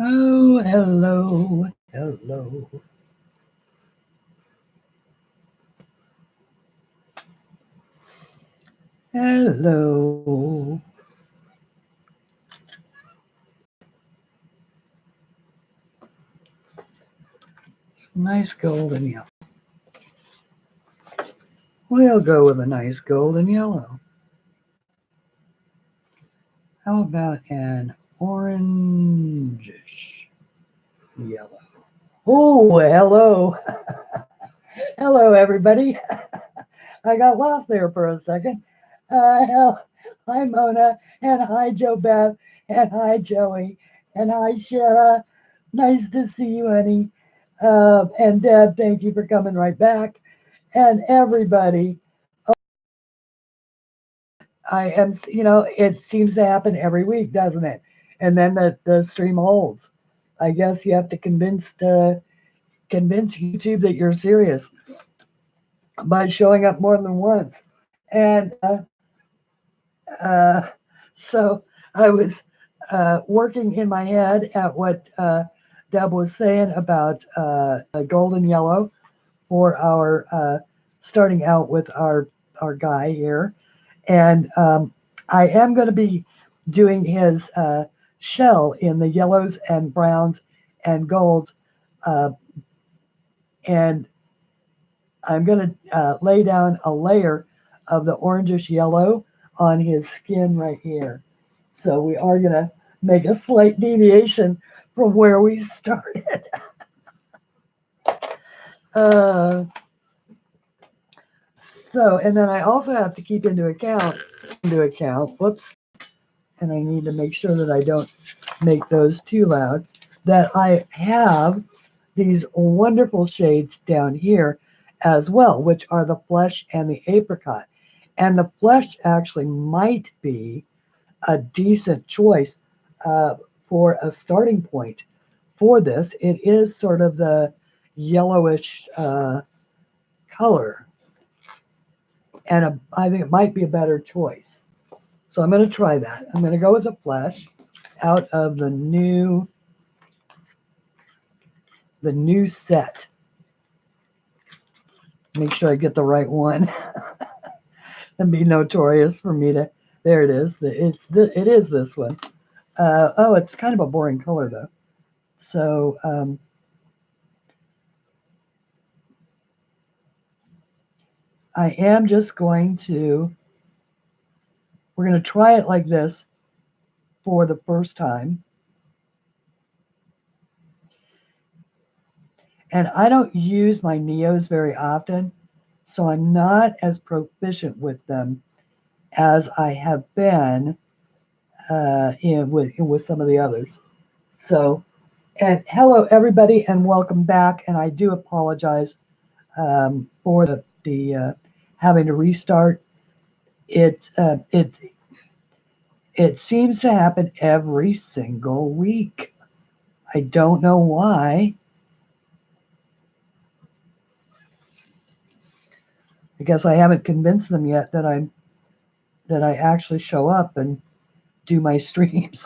Oh, hello, hello. Hello. It's a nice golden yellow. We'll go with a nice golden yellow. How about an orangish yellow? Oh, hello. Hello, everybody. I got lost there for a second. Hi, Mona, and hi, Joe Beth, and hi, Joey, and hi, Shara. Nice to see you, honey. And Deb, thank you for coming right back. And everybody, it seems to happen every week, doesn't it? And then the stream holds. I guess you have to convince YouTube that you're serious by showing up more than once. And uh, so I was working in my head at what Deb was saying about golden yellow for our starting out with our guy here. And I am going to be doing his shell in the yellows and browns and golds. And I'm going to lay down a layer of the orangish yellow on his skin right here. So we are going to make a slight deviation from where we started. uh, and then I also have to keep into account, whoops, and I need to make sure that I don't make those too loud, that I have these wonderful shades down here as well, which are the flesh and the apricot. And the flesh actually might be a decent choice for a starting point for this. It is sort of the yellowish color, and I think it might be a better choice. So I'm going to try that. I'm going to go with the flesh out of the new set. Make sure I get the right one. And be notorious for me to. There it is. It is this one. Oh, it's kind of a boring color though. So I am just going to. We're going to try it like this for the first time. And I don't use my Neos very often, so I'm not as proficient with them as I have been with some of the others. So, and hello everybody, and welcome back. And I do apologize for the having to restart. It seems to happen every single week. I don't know why. I guess I haven't convinced them yet that I actually show up and do my streams.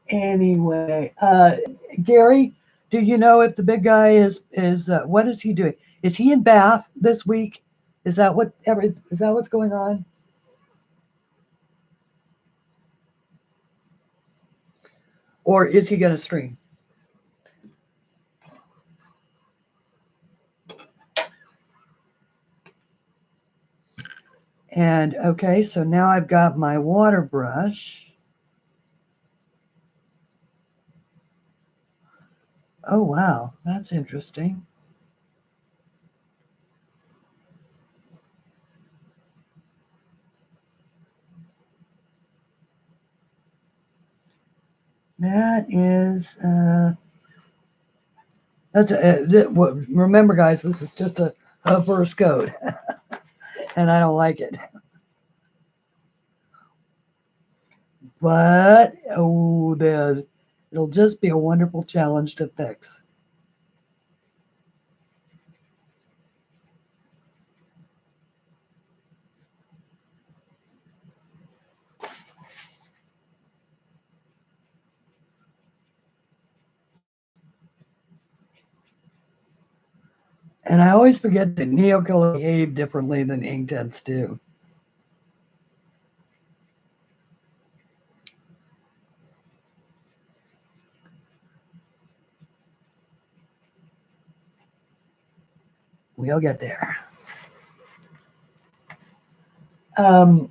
Anyway, Gary, do you know if the big guy is what is he doing? Is he in Bath this week? Is that what's going on? Or is he going to stream? And okay, so now I've got my water brush. Oh, wow, that's interesting. That is, remember guys, this is just a first coat and I don't like it. But, oh, it'll just be a wonderful challenge to fix. And I always forget that NeoColor behave differently than Inktense do. We'll get there. Oh,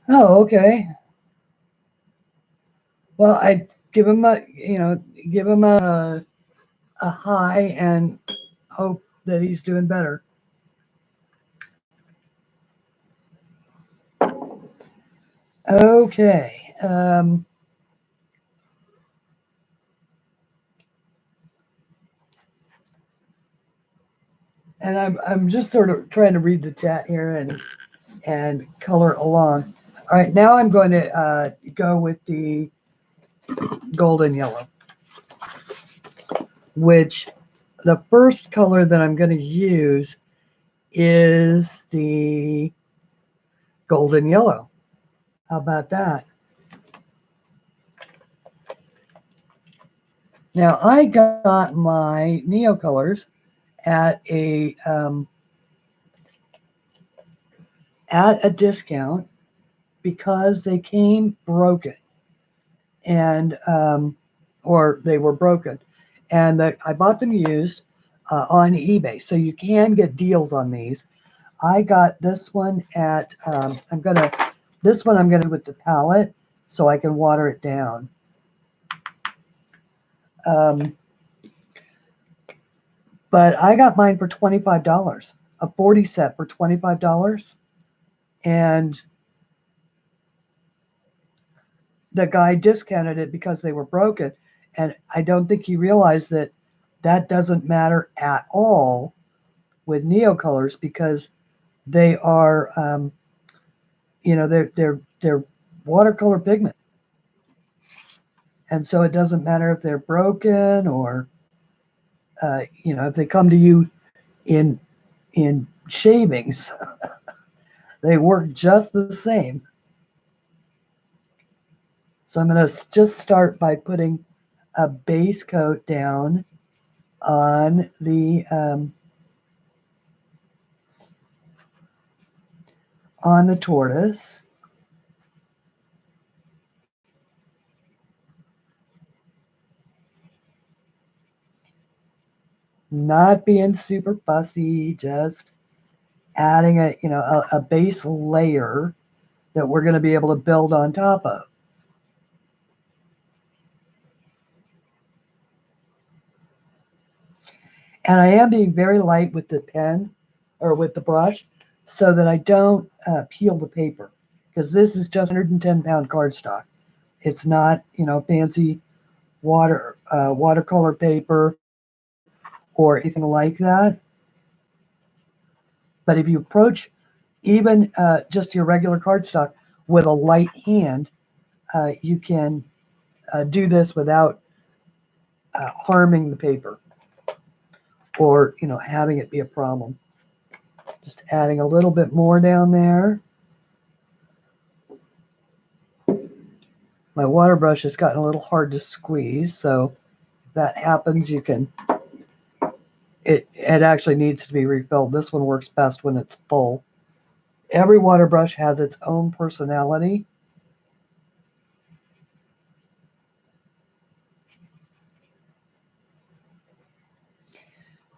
okay. Well, I give him a, give him a high and hope that he's doing better. Okay. And I'm just sort of trying to read the chat here and color along. All right, now I'm going to go with the golden yellow, which the first color that I'm going to use is the golden yellow. How about that? Now I got my NeoColors at a discount because they came broken, and or they were broken, and I bought them used on eBay, so you can get deals on these. I got this one at I'm gonna with the palette so I can water it down. But I got mine for $25, a 40 set for $25, and the guy discounted it because they were broken. And I don't think he realized that that doesn't matter at all with NeoColors because they are, they're watercolor pigment, and so it doesn't matter if they're broken or, if they come to you in shavings, they work just the same. So I'm going to just start by putting a base coat down on the tortoise. Not being super fussy, just adding a base layer that we're going to be able to build on top of. And I am being very light with the pen or with the brush so that I don't peel the paper, because this is just 110-pound cardstock. It's not, fancy watercolor paper or anything like that. But if you approach even just your regular cardstock with a light hand, you can do this without harming the paper or having it be a problem. Just adding a little bit more down there. My water brush has gotten a little hard to squeeze, so if that happens, you can, it actually needs to be refilled. This one works best when it's full. Every water brush has its own personality.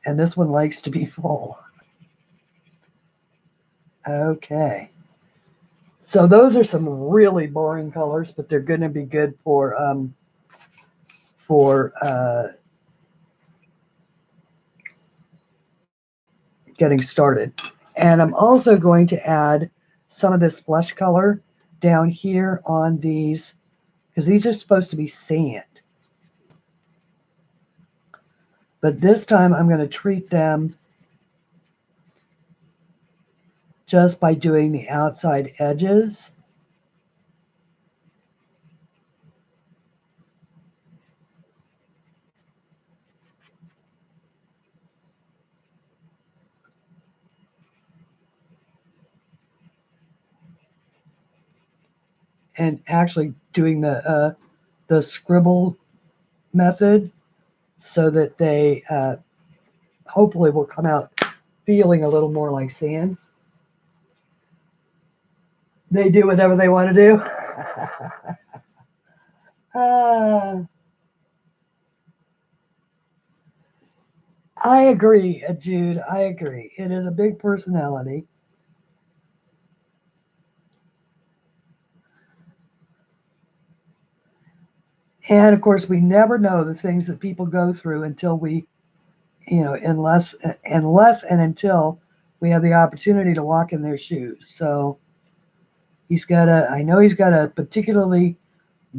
And this one likes to be full. Okay. So those are some really boring colors, but they're going to be good for getting started. And I'm also going to add some of this flesh color down here on these, because these are supposed to be sand. But this time I'm going to treat them just by doing the outside edges. And actually doing the scribble method so that they hopefully will come out feeling a little more like sand. They do whatever they want to do. I agree, Jude. I agree. It is a big personality. And of course, we never know the things that people go through until we, unless and until we have the opportunity to walk in their shoes. So I know he's got a particularly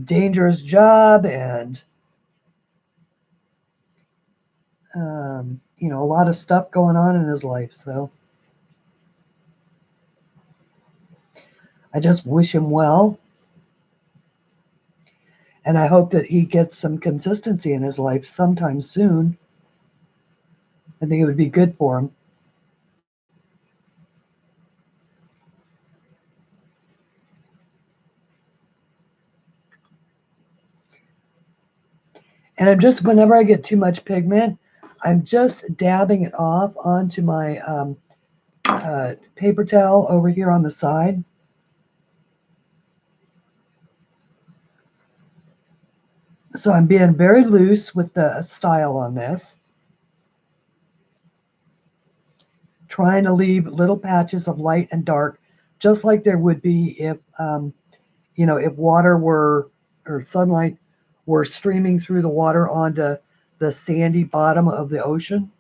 dangerous job and, a lot of stuff going on in his life. So I just wish him well. And I hope that he gets some consistency in his life sometime soon. I think it would be good for him. And whenever I get too much pigment, I'm just dabbing it off onto my paper towel over here on the side. So I'm being very loose with the style on this. Trying to leave little patches of light and dark, just like there would be if, if water or sunlight were streaming through the water onto the sandy bottom of the ocean.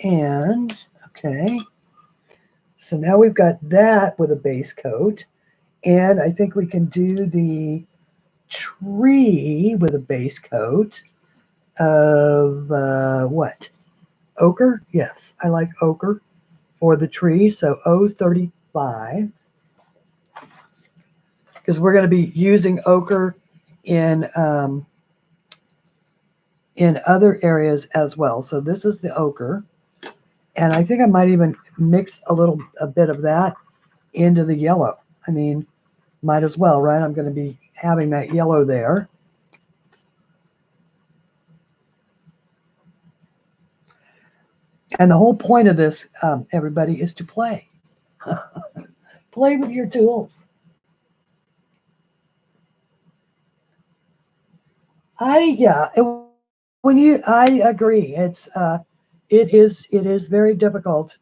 And, okay, so now we've got that with a base coat. And I think we can do the tree with a base coat of what? Ochre? Yes, I like ochre for the tree. So 035. Because we're going to be using ochre in other areas as well. So this is the ochre. And I think I might even mix a bit of that into the yellow. I mean, might as well, right? I'm going to be having that yellow there. And the whole point of this, everybody, is to play. Play with your tools. I agree. It is very difficult,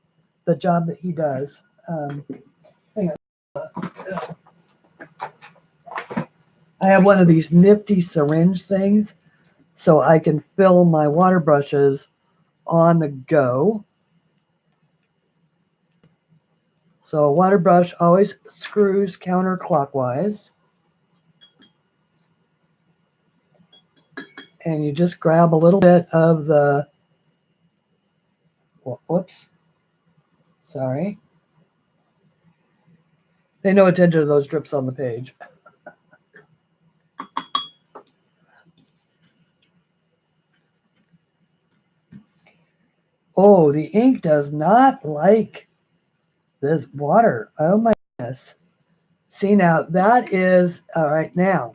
the job that he does. Hang on. I have one of these nifty syringe things, so I can fill my water brushes on the go. So a water brush always screws counterclockwise. And you just grab a little bit of the, whoops, sorry. Pay no attention to those drips on the page. Oh, the ink does not like this water. Oh my goodness. See, now that is, all right, now,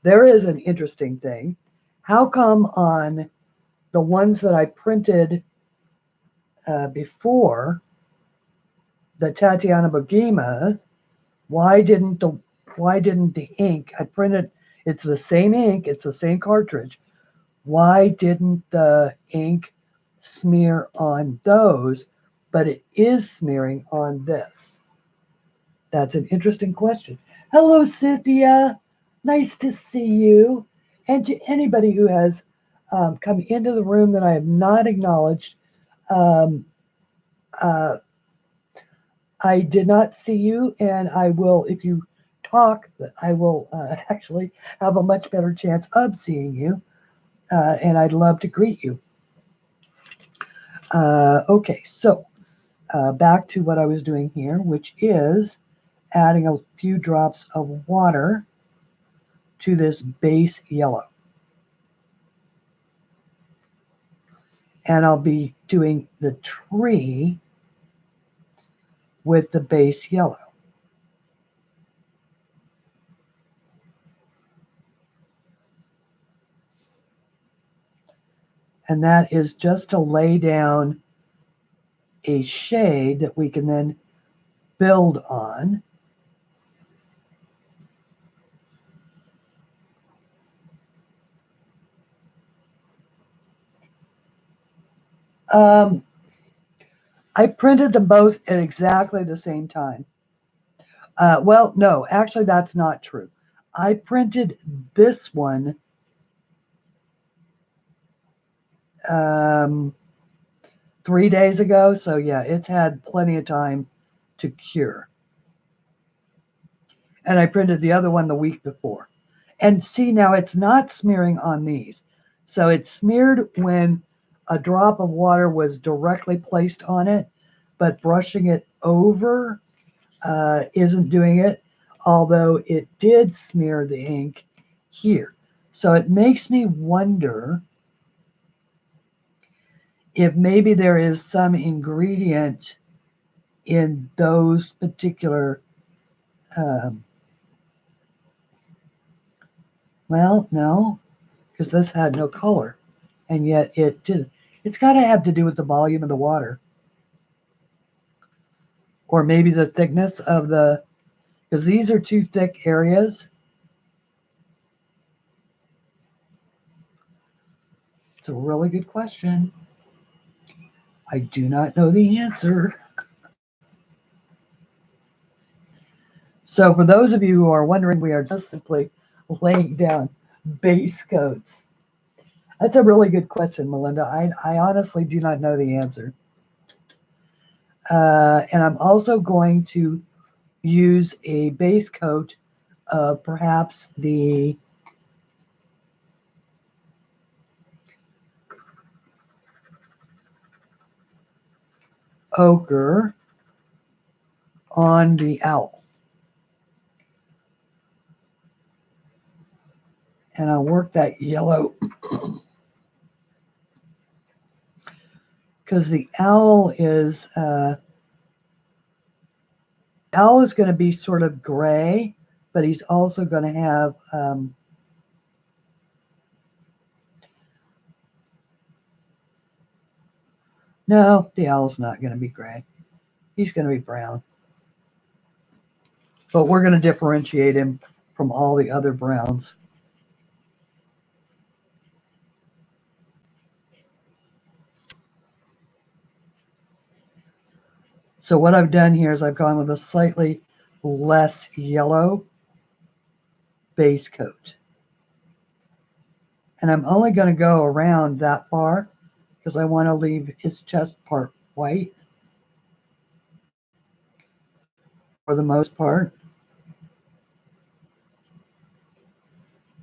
there is an interesting thing. How come on the ones that I printed before, the Tatiana Bogema, why didn't the ink, I printed, it's the same ink, it's the same cartridge. Why didn't the ink smear on those, but it is smearing on this? That's an interesting question. Hello, Cynthia. Nice to see you. And to anybody who has come into the room that I have not acknowledged, I did not see you, and I will, if you talk, I will actually have a much better chance of seeing you, and I'd love to greet you. Okay, so back to what I was doing here, which is adding a few drops of water to this base yellow. And I'll be doing the tree with the base yellow. And that is just to lay down a shade that we can then build on. I printed them both at exactly the same time. Well, no, actually that's not true. I printed this one 3 days ago, so yeah, it's had plenty of time to cure. And I printed the other one the week before. And see, now it's not smearing on these. So it's smeared when a drop of water was directly placed on it, but brushing it over isn't doing it, although it did smear the ink here. So it makes me wonder if maybe there is some ingredient in those particular, well, no, because this had no color, and yet it did. It's got to have to do with the volume of the water, or maybe the thickness of the, because these are two thick areas. It's a really good question. I do not know the answer. So for those of you who are wondering, we are just simply laying down base coats. That's a really good question, Melinda. I honestly do not know the answer. And I'm also going to use a base coat of perhaps the ochre on the owl. And I'll work that yellow because the owl is going to be sort of gray, but he's also going to have no, the owl's not going to be gray. He's going to be brown. But we're going to differentiate him from all the other browns. So what I've done here is I've gone with a slightly less yellow base coat. And I'm only going to go around that far because I want to leave his chest part white for the most part.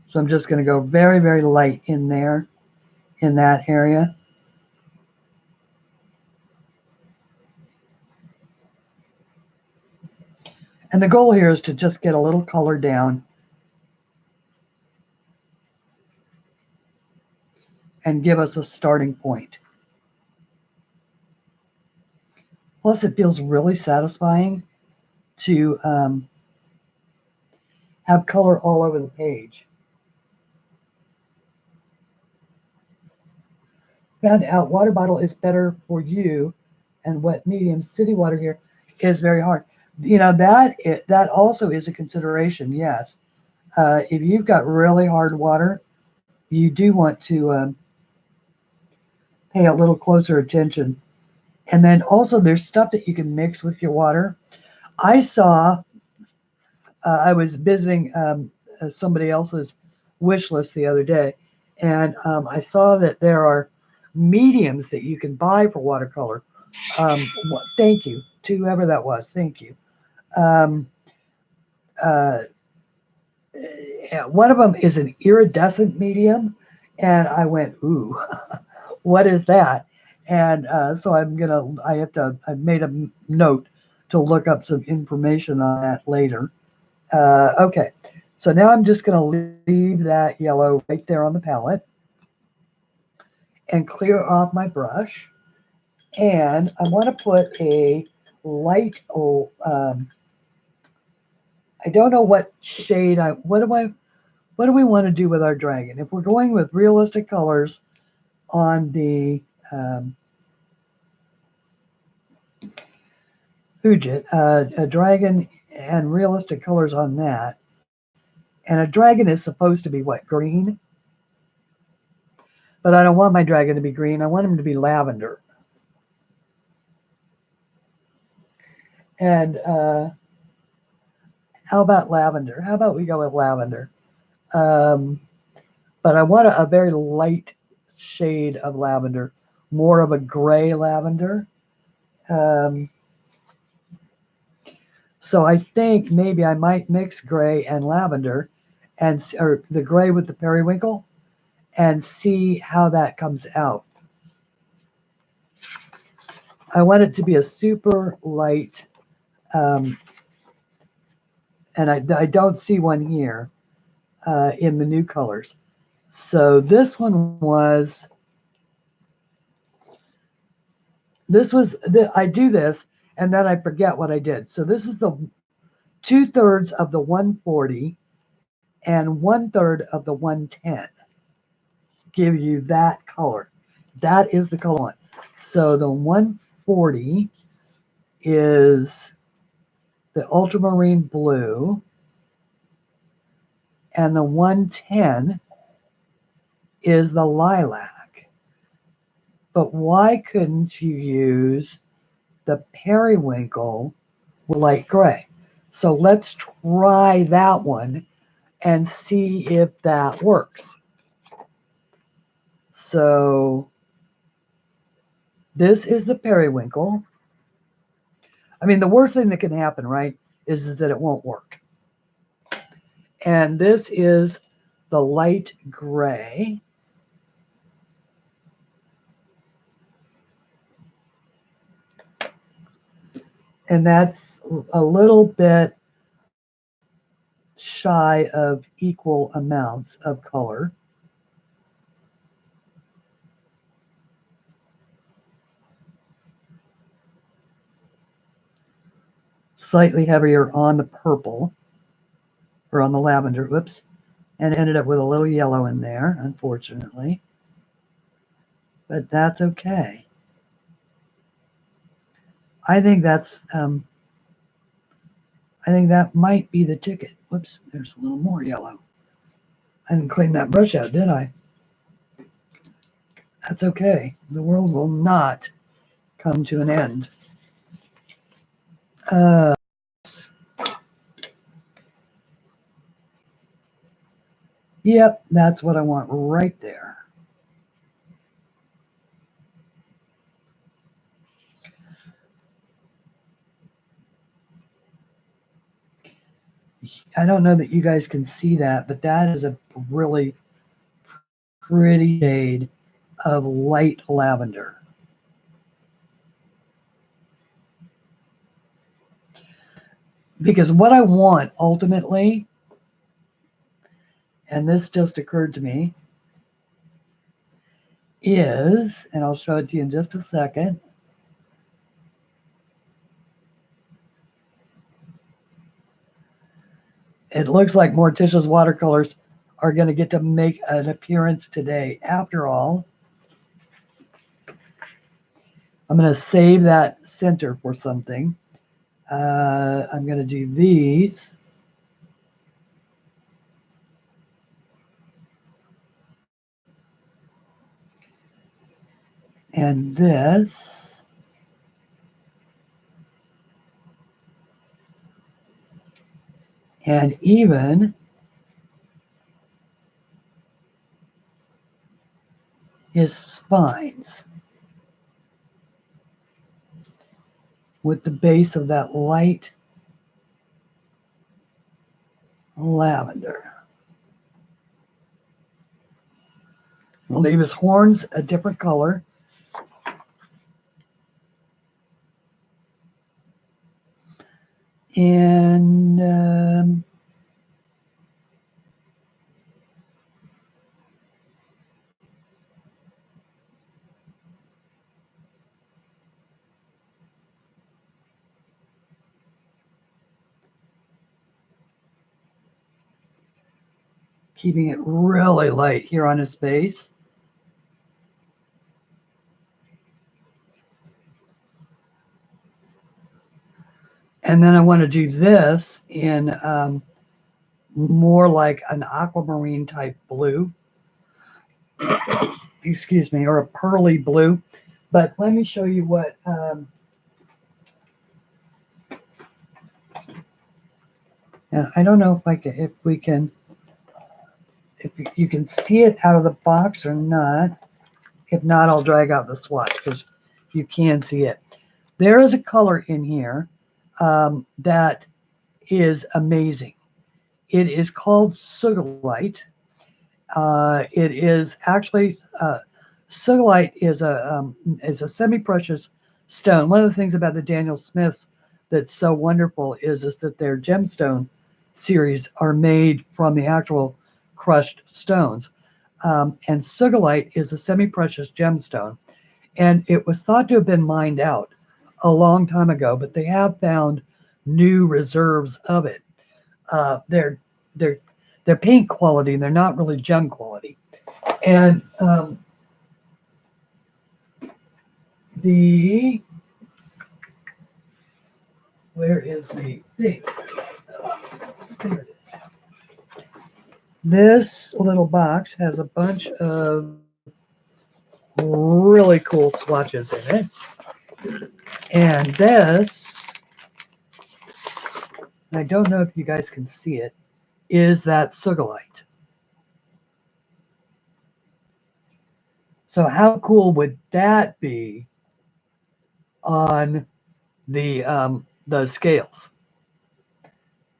So I'm just going to go very, very light in there, in that area. And the goal here is to just get a little color down and give us a starting point. Plus, it feels really satisfying to have color all over the page. Found out water bottle is better for you, and wet medium city water here is very hard. You know, that also is a consideration, yes. If you've got really hard water, you do want to pay a little closer attention. And then also there's stuff that you can mix with your water. I saw, I was visiting somebody else's wish list the other day, and I saw that there are mediums that you can buy for watercolor. Thank you to whoever that was. Thank you. One of them is an iridescent medium, and I went, ooh, what is that? And so I made a note to look up some information on that later. Okay, so now I'm just going to leave that yellow right there on the palette. and clear off my brush. And I want to put a light, I don't know what shade, what do we want to do with our dragon? If we're going with realistic colors on the Fujit, a dragon and realistic colors on that, and a dragon is supposed to be what, green? But I don't want my dragon to be green. I want him to be lavender. And how about lavender? How about we go with lavender? But I want a very light shade of lavender, more of a gray lavender. So I think maybe I might mix gray and lavender, or the gray with the periwinkle, and see how that comes out. I want it to be a super light, and I don't see one here in the new colors. So this one was, I do this and then I forget what I did. So this is the 2/3 of the 140 and 1/3 of the 110. Give you that color. That is the color one. So the 140 is the ultramarine blue, and the 110 is the lilac. But why couldn't you use the periwinkle with light gray? So let's try that one and see if that works. So this is the periwinkle. I mean, the worst thing that can happen, right, is that it won't work. And this is the light gray. And that's a little bit shy of equal amounts of color. Slightly heavier on the purple, or on the lavender, whoops, and ended up with a little yellow in there, unfortunately. But that's okay. I think that's, I think that might be the ticket. Whoops, there's a little more yellow. I didn't clean that brush out, did I? That's okay. The world will not come to an end. Yep, that's what I want right there. I don't know that you guys can see that, but that is a really pretty shade of light lavender. Because what I want ultimately, and this just occurred to me, is, and I'll show it to you in just a second. It looks like Morticia's watercolors are going to get to make an appearance today. After all, I'm going to save that center for something. I'm going to do these. And this. And even his spines with the base of that light lavender. We'll leave his horns a different color. And keeping it really light here on his face. And then I want to do this in more like an aquamarine type blue. Excuse me, or a pearly blue. But let me show you what and I don't know if you can see it out of the box or not. If not, I'll drag out the swatch because you can see it. There is a color in here that is amazing. It is called Sugilite. It is actually Sugilite is a semi-precious stone. One of the things about the Daniel Smiths that's so wonderful is that their gemstone series are made from the actual crushed stones. And Sugilite is a semi-precious gemstone, and it was thought to have been mined out a long time ago, but they have found new reserves of it. They're paint quality, and they're not really gem quality. And where is the thing? There it is. This little box has a bunch of really cool swatches in it. And this, I don't know if you guys can see it, is that Sugilite. So how cool would that be on the scales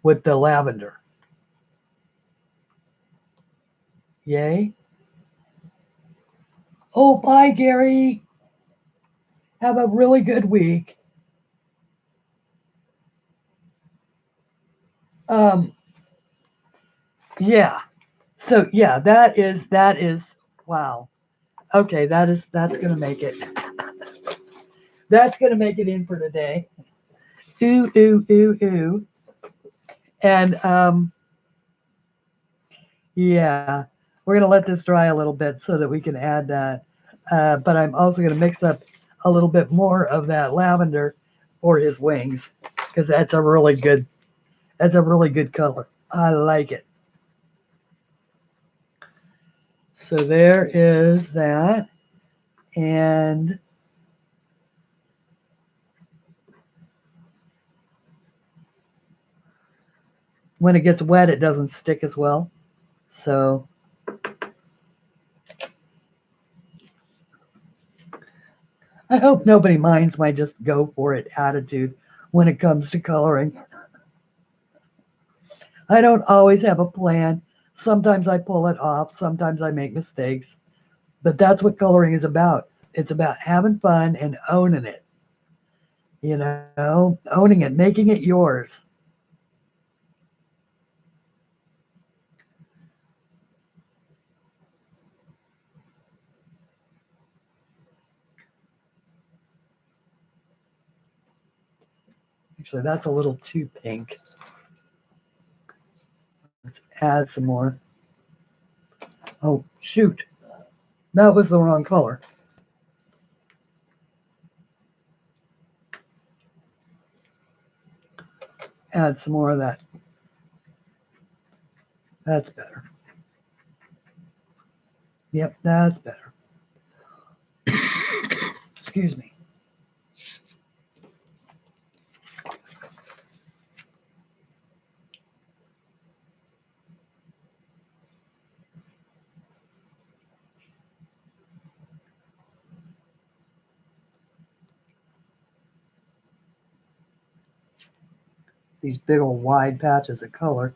with the lavender? Yay. Oh, bye, Gary. Have a really good week. Yeah. So yeah, that is wow. Okay, that's gonna make it. That's gonna make it in for today. Ooh, ooh, ooh, ooh. And yeah, we're gonna let this dry a little bit so that we can add that. But I'm also gonna mix up a little bit more of that lavender for his wings because that's a really good color. I like it. So there is that. And when it gets wet, it doesn't stick as well. So I hope nobody minds my just go for it attitude when it comes to coloring. I don't always have a plan. Sometimes I pull it off. Sometimes I make mistakes. But that's what coloring is about. It's about having fun and owning it. You know, owning it, making it yours. Actually, that's a little too pink. Let's add some more. Oh, shoot. That was the wrong color. Add some more of that. That's better. Yep, that's better. Excuse me. These big old wide patches of color.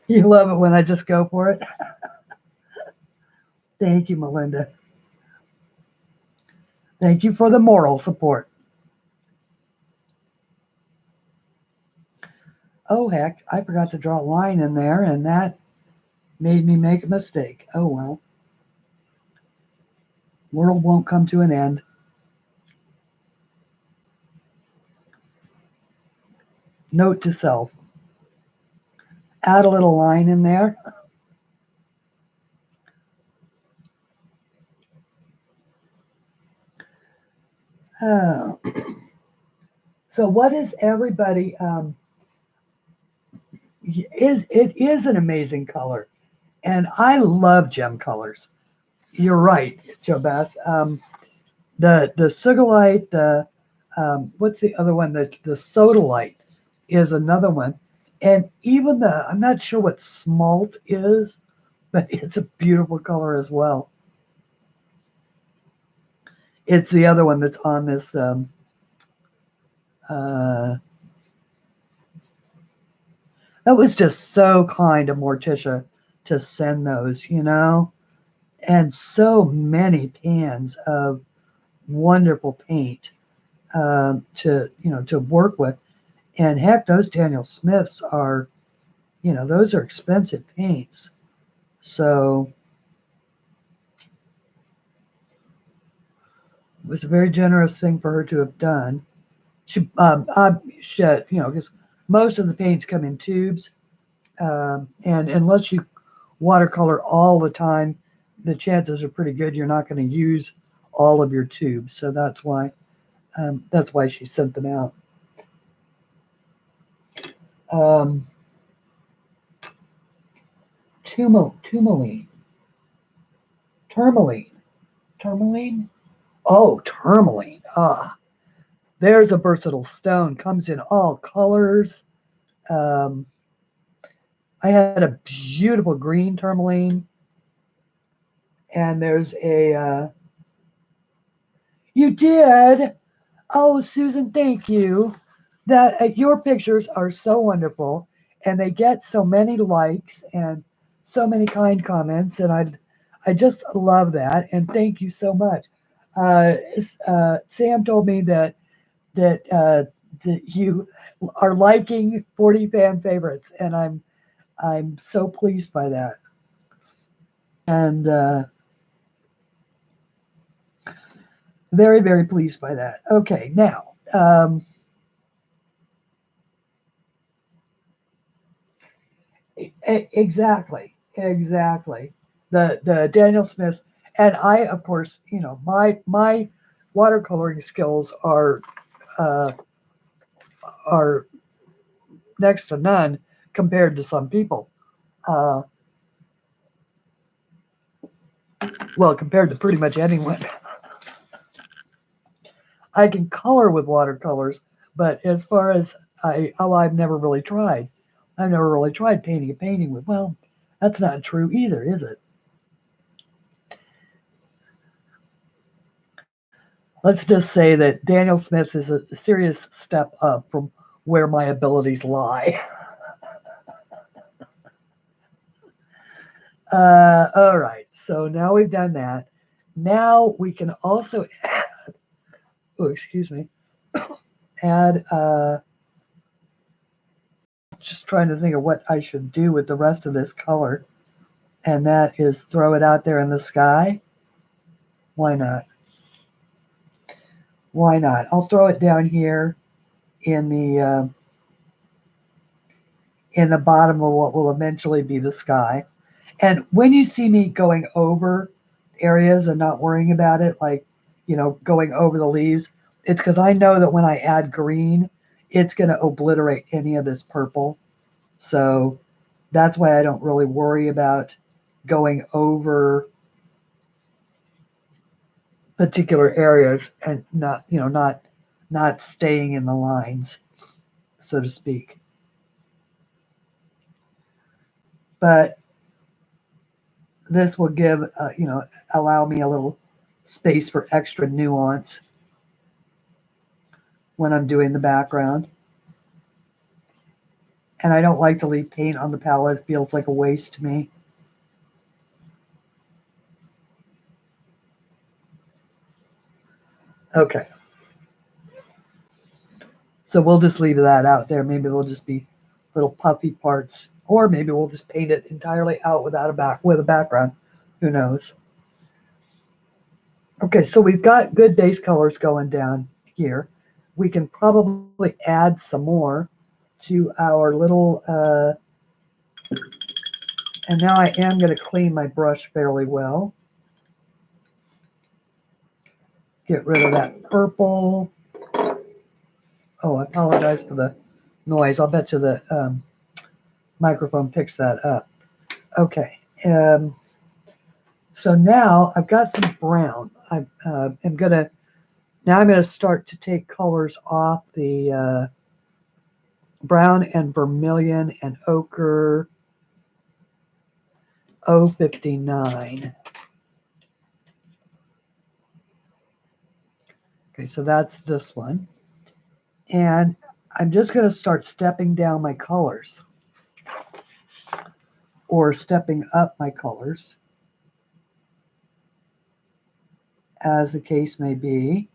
You love it when I just go for it. Thank you, Melinda. Thank you for the moral support. Oh, heck, I forgot to draw a line in there, and that made me make a mistake. Oh, well. World won't come to an end. Note to self. Add a little line in there. Oh. So what is everybody, it is an amazing color. And I love gem colors. You're right, Jo Beth. The Sugarlight, the what's the other one? The Sodalite is another one. And even I'm not sure what Smalt is, but it's a beautiful color as well. It's the other one that's on this. That was just so kind of Morticia to send those, you know, and so many pans of wonderful paint to work with. And heck, those Daniel Smiths are, those are expensive paints. So it was a very generous thing for her to have done. She, because most of the paints come in tubes, and unless you watercolor all the time, the chances are pretty good you're not going to use all of your tubes. So that's why she sent them out. Tourmaline. Oh, tourmaline. Ah, there's a versatile stone. Comes in all colors. I had a beautiful green tourmaline. And there's a... you did? Oh, Susan, thank you. That your pictures are so wonderful. And they get so many likes and so many kind comments. And I just love that. And thank you so much. Sam told me that you are liking 40 fan favorites, and I'm so pleased by that. And very, very pleased by that. Okay, now exactly. The Daniel Smiths, and I, of course, my watercoloring skills are next to none compared to some people. Well, compared to pretty much anyone. I can color with watercolors, but as far as I've never really tried. I've never really tried painting a painting with. Well, that's not true either, is it? Let's just say that Daniel Smith is a serious step up from where my abilities lie. All right, so now we've done that. Now we can also add, oh, excuse me, add, just trying to think of what I should do with the rest of this color. And that is throw it out there in the sky. Why not? Why not? I'll throw it down here in the bottom of what will eventually be the sky. And when you see me going over areas and not worrying about it, like, going over the leaves, it's because I know that when I add green, it's going to obliterate any of this purple. So that's why I don't really worry about going over particular areas and not staying in the lines, so to speak. But this will give, allow me a little space for extra nuance when I'm doing the background. And I don't like to leave paint on the palette. It feels like a waste to me. Okay. So we'll just leave that out there. Maybe they'll just be little puffy parts. Or maybe we'll just paint it entirely out with a background. Who knows? Okay, so we've got good base colors going down here. We can probably add some more to our little, and now I am going to clean my brush fairly well. Get rid of that purple. Oh, I apologize for the noise. I'll bet you the microphone picks that up. Okay. So now I've got some brown. I'm gonna start to take colors off the brown and vermilion and ochre 059. Okay, so that's this one. And I'm just going to start stepping down my colors or stepping up my colors, as the case may be.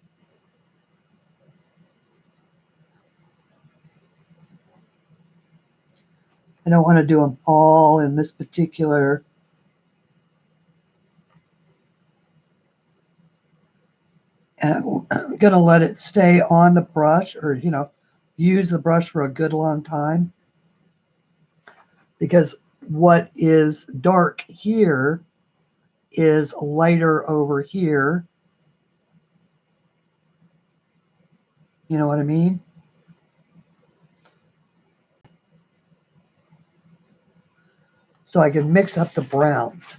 I don't want to do them all in this particular and I'm going to let it stay on the brush, or, you know, use the brush for a good long time, because what is dark here is lighter over here. You know what I mean? So I can mix up the browns,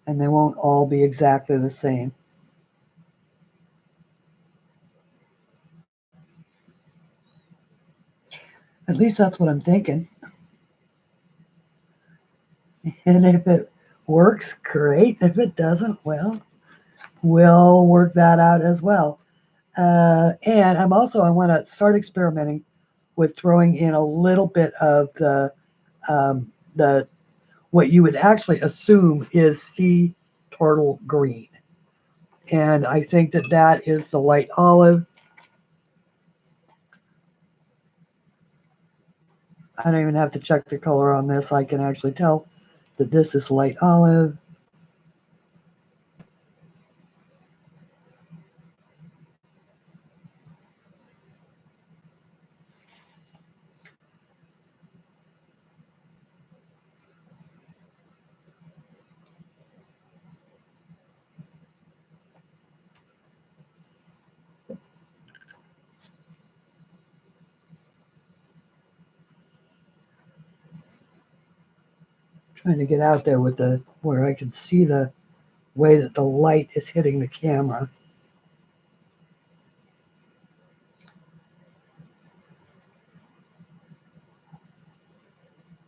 and they won't all be exactly the same. At least that's what I'm thinking. And if it works, great. If it doesn't, well, we'll work that out as well. And I want to start experimenting with throwing in a little bit of the what you would actually assume is sea turtle green. And I think that that is the light olive. I don't even have to check the color on this. I can actually tell that this is light olive. Trying to get out there with the where I can see the way that the light is hitting the camera.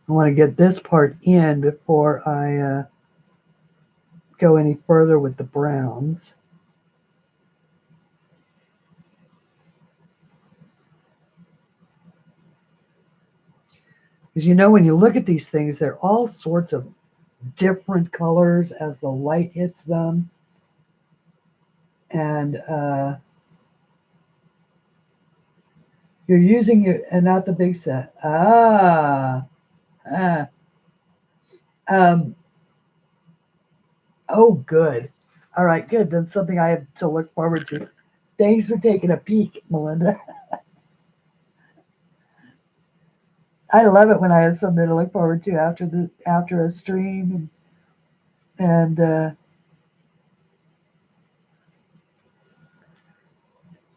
I want to get this part in before I go any further with the browns. Because you know, when you look at these things, they're all sorts of different colors as the light hits them. And you're using your, and not the big set. Oh, good. All right, good. That's something I have to look forward to. Thanks for taking a peek, Melinda. I love it when I have something to look forward to after a stream, and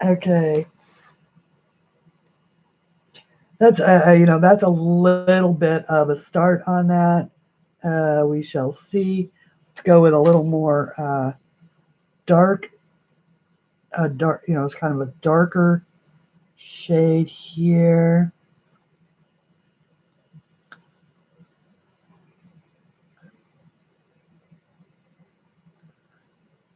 okay, that's that's a little bit of a start on that. We shall see. Let's go with a little more dark. It's kind of a darker shade here.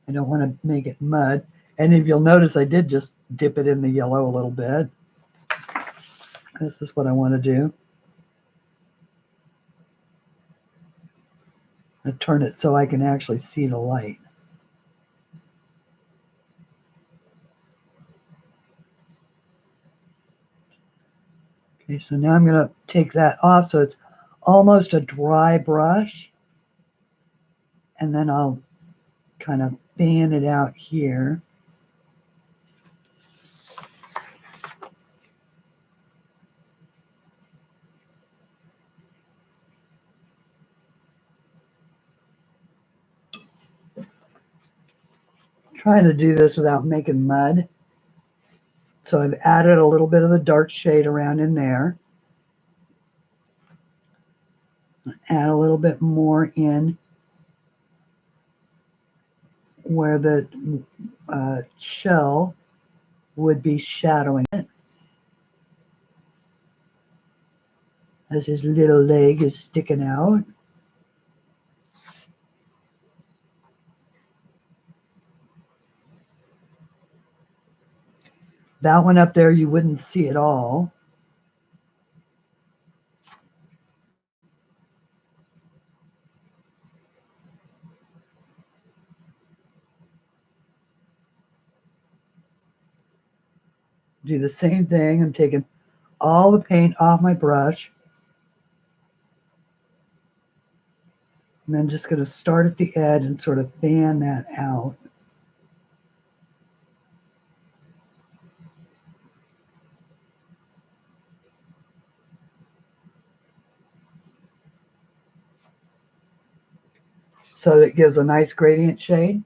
I don't want to make it mud. And if you'll notice, I did just dip it in the yellow a little bit. This is what I want to do. I turn it so I can actually see the light. Okay, so now I'm going to take that off so it's almost a dry brush. And then I'll kind of fan it out here. trying to do this without making mud. So I've added a little bit of the dark shade around in there. Add a little bit more in where the shell would be shadowing it. As his little leg is sticking out. That one up there you wouldn't see at all. Do the same thing. I'm taking all the paint off my brush. And then just going to start at the edge and sort of fan that out. So that it gives a nice gradient shade.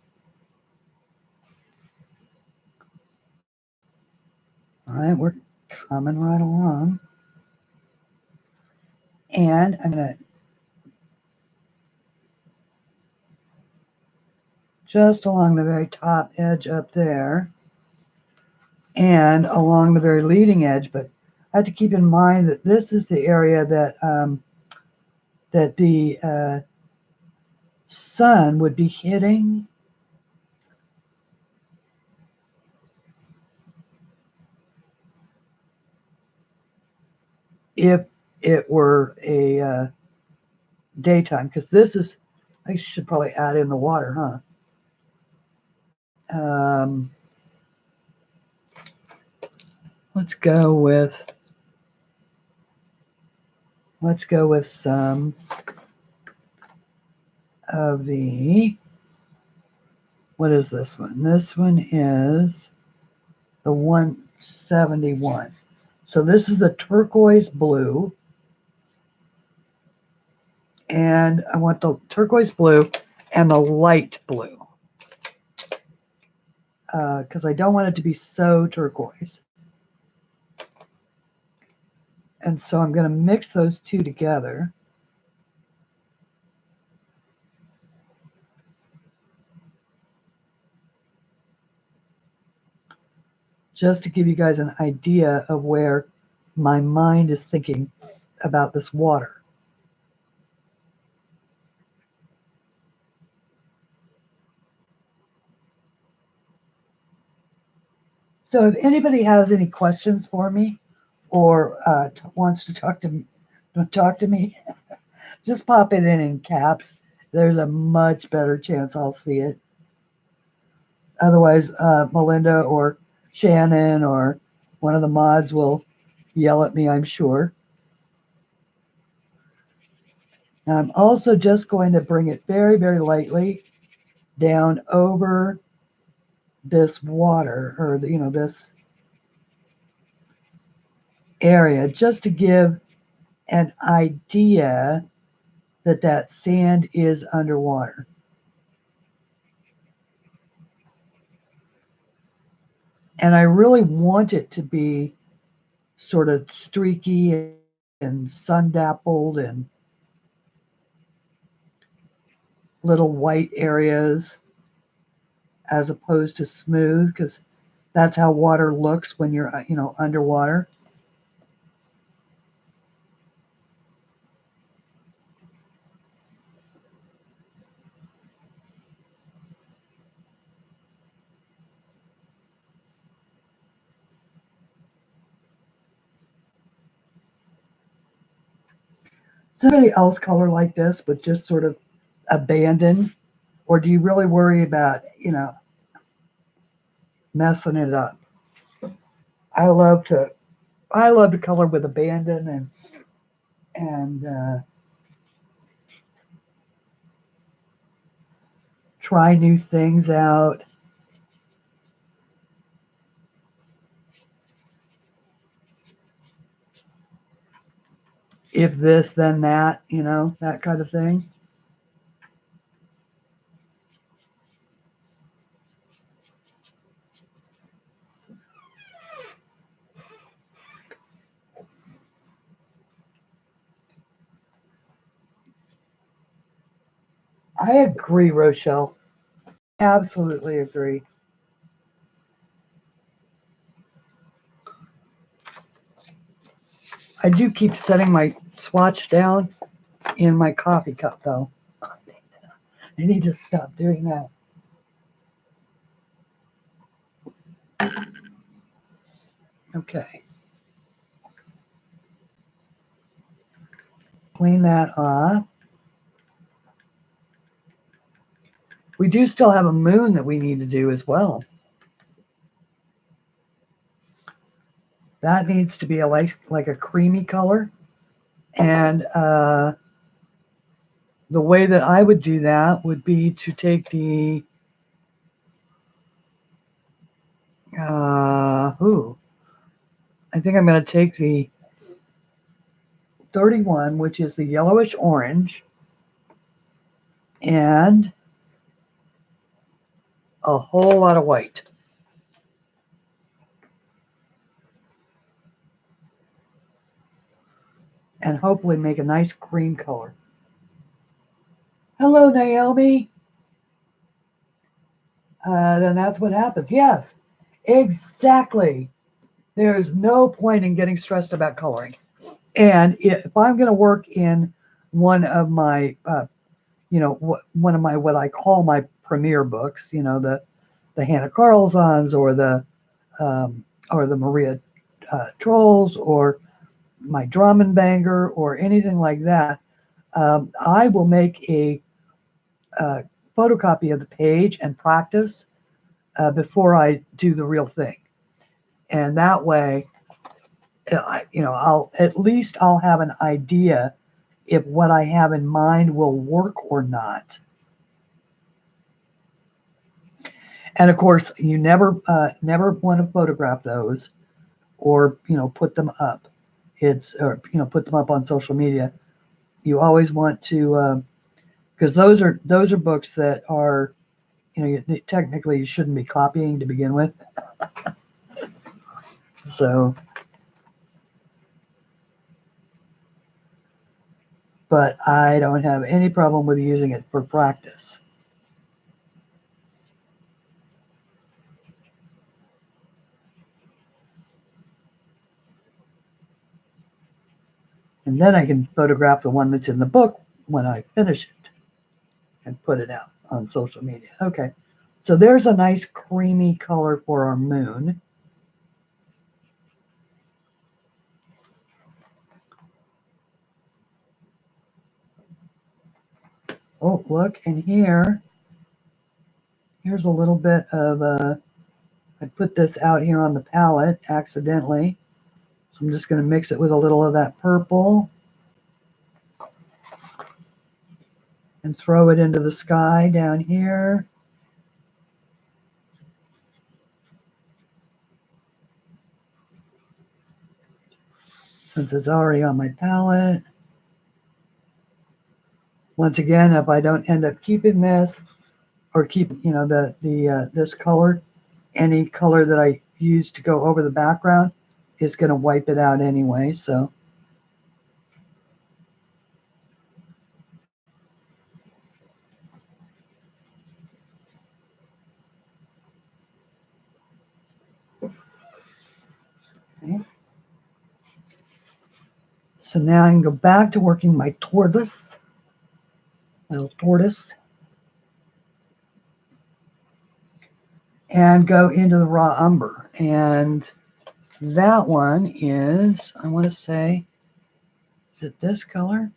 All right, we're coming right along. And I'm going to just along the very top edge up there and along the very leading edge, but I have to keep in mind that this is the area that that the sun would be hitting. If it were a daytime, because this is, I should probably add in the water, huh? Let's go with some of the, what is this one? This one is the 171. So this is the turquoise blue. And I want the turquoise blue and the light blue. Because I don't want it to be so turquoise. And so I'm going to mix those two together. Just to give you guys an idea of where my mind is thinking about this water. So if anybody has any questions for me or wants to talk to me, just pop it in caps. There's a much better chance I'll see it. Otherwise, Melinda or Shannon or one of the mods will yell at me, I'm sure. Now I'm also just going to bring it very, very lightly down over this water, or this area, just to give an idea that that sand is underwater. And I really want it to be sort of streaky and sun-dappled and little white areas as opposed to smooth, because that's how water looks when you're, underwater. Does anybody else color like this, but just sort of abandon? Or do you really worry about, messing it up? I love to color with abandon and try new things out. If this, then that, that kind of thing. I agree, Rochelle. Absolutely agree. I do keep setting my swatch down in my coffee cup, though. I need to stop doing that. Okay. Clean that off. We do still have a moon that we need to do as well. That needs to be a like a creamy color. And the way that I would do that would be to take the I think I'm going to take the 31, which is the yellowish orange, and a whole lot of white. And hopefully make a nice cream color. Hello, Naomi. Then that's what happens. Yes, exactly. There's no point in getting stressed about coloring. And if I'm going to work in one of my, one of my what I call my premier books, the Hannah Carlsons or the Maria Trolls or my Drum and Banger or anything like that, I will make a photocopy of the page and practice before I do the real thing. And that way, I'll have an idea if what I have in mind will work or not. And of course, you never want to photograph those or put them up. Put them up on social media. You always want to because those are books that are technically you shouldn't be copying to begin with. So, but I don't have any problem with using it for practice. And then I can photograph the one that's in the book when I finish it and put it out on social media. Okay, so there's a nice creamy color for our moon. Oh, look, and here's a little bit of, I put this out here on the palette accidentally. So I'm just going to mix it with a little of that purple and throw it into the sky down here. Since it's already on my palette. Once again, if I don't end up keeping this or keep, this color, any color that I use to go over the background is going to wipe it out anyway. So okay. So now I can go back to working my tortoise, little tortoise, and go into the raw umber. And that one is, I want to say, is it this color?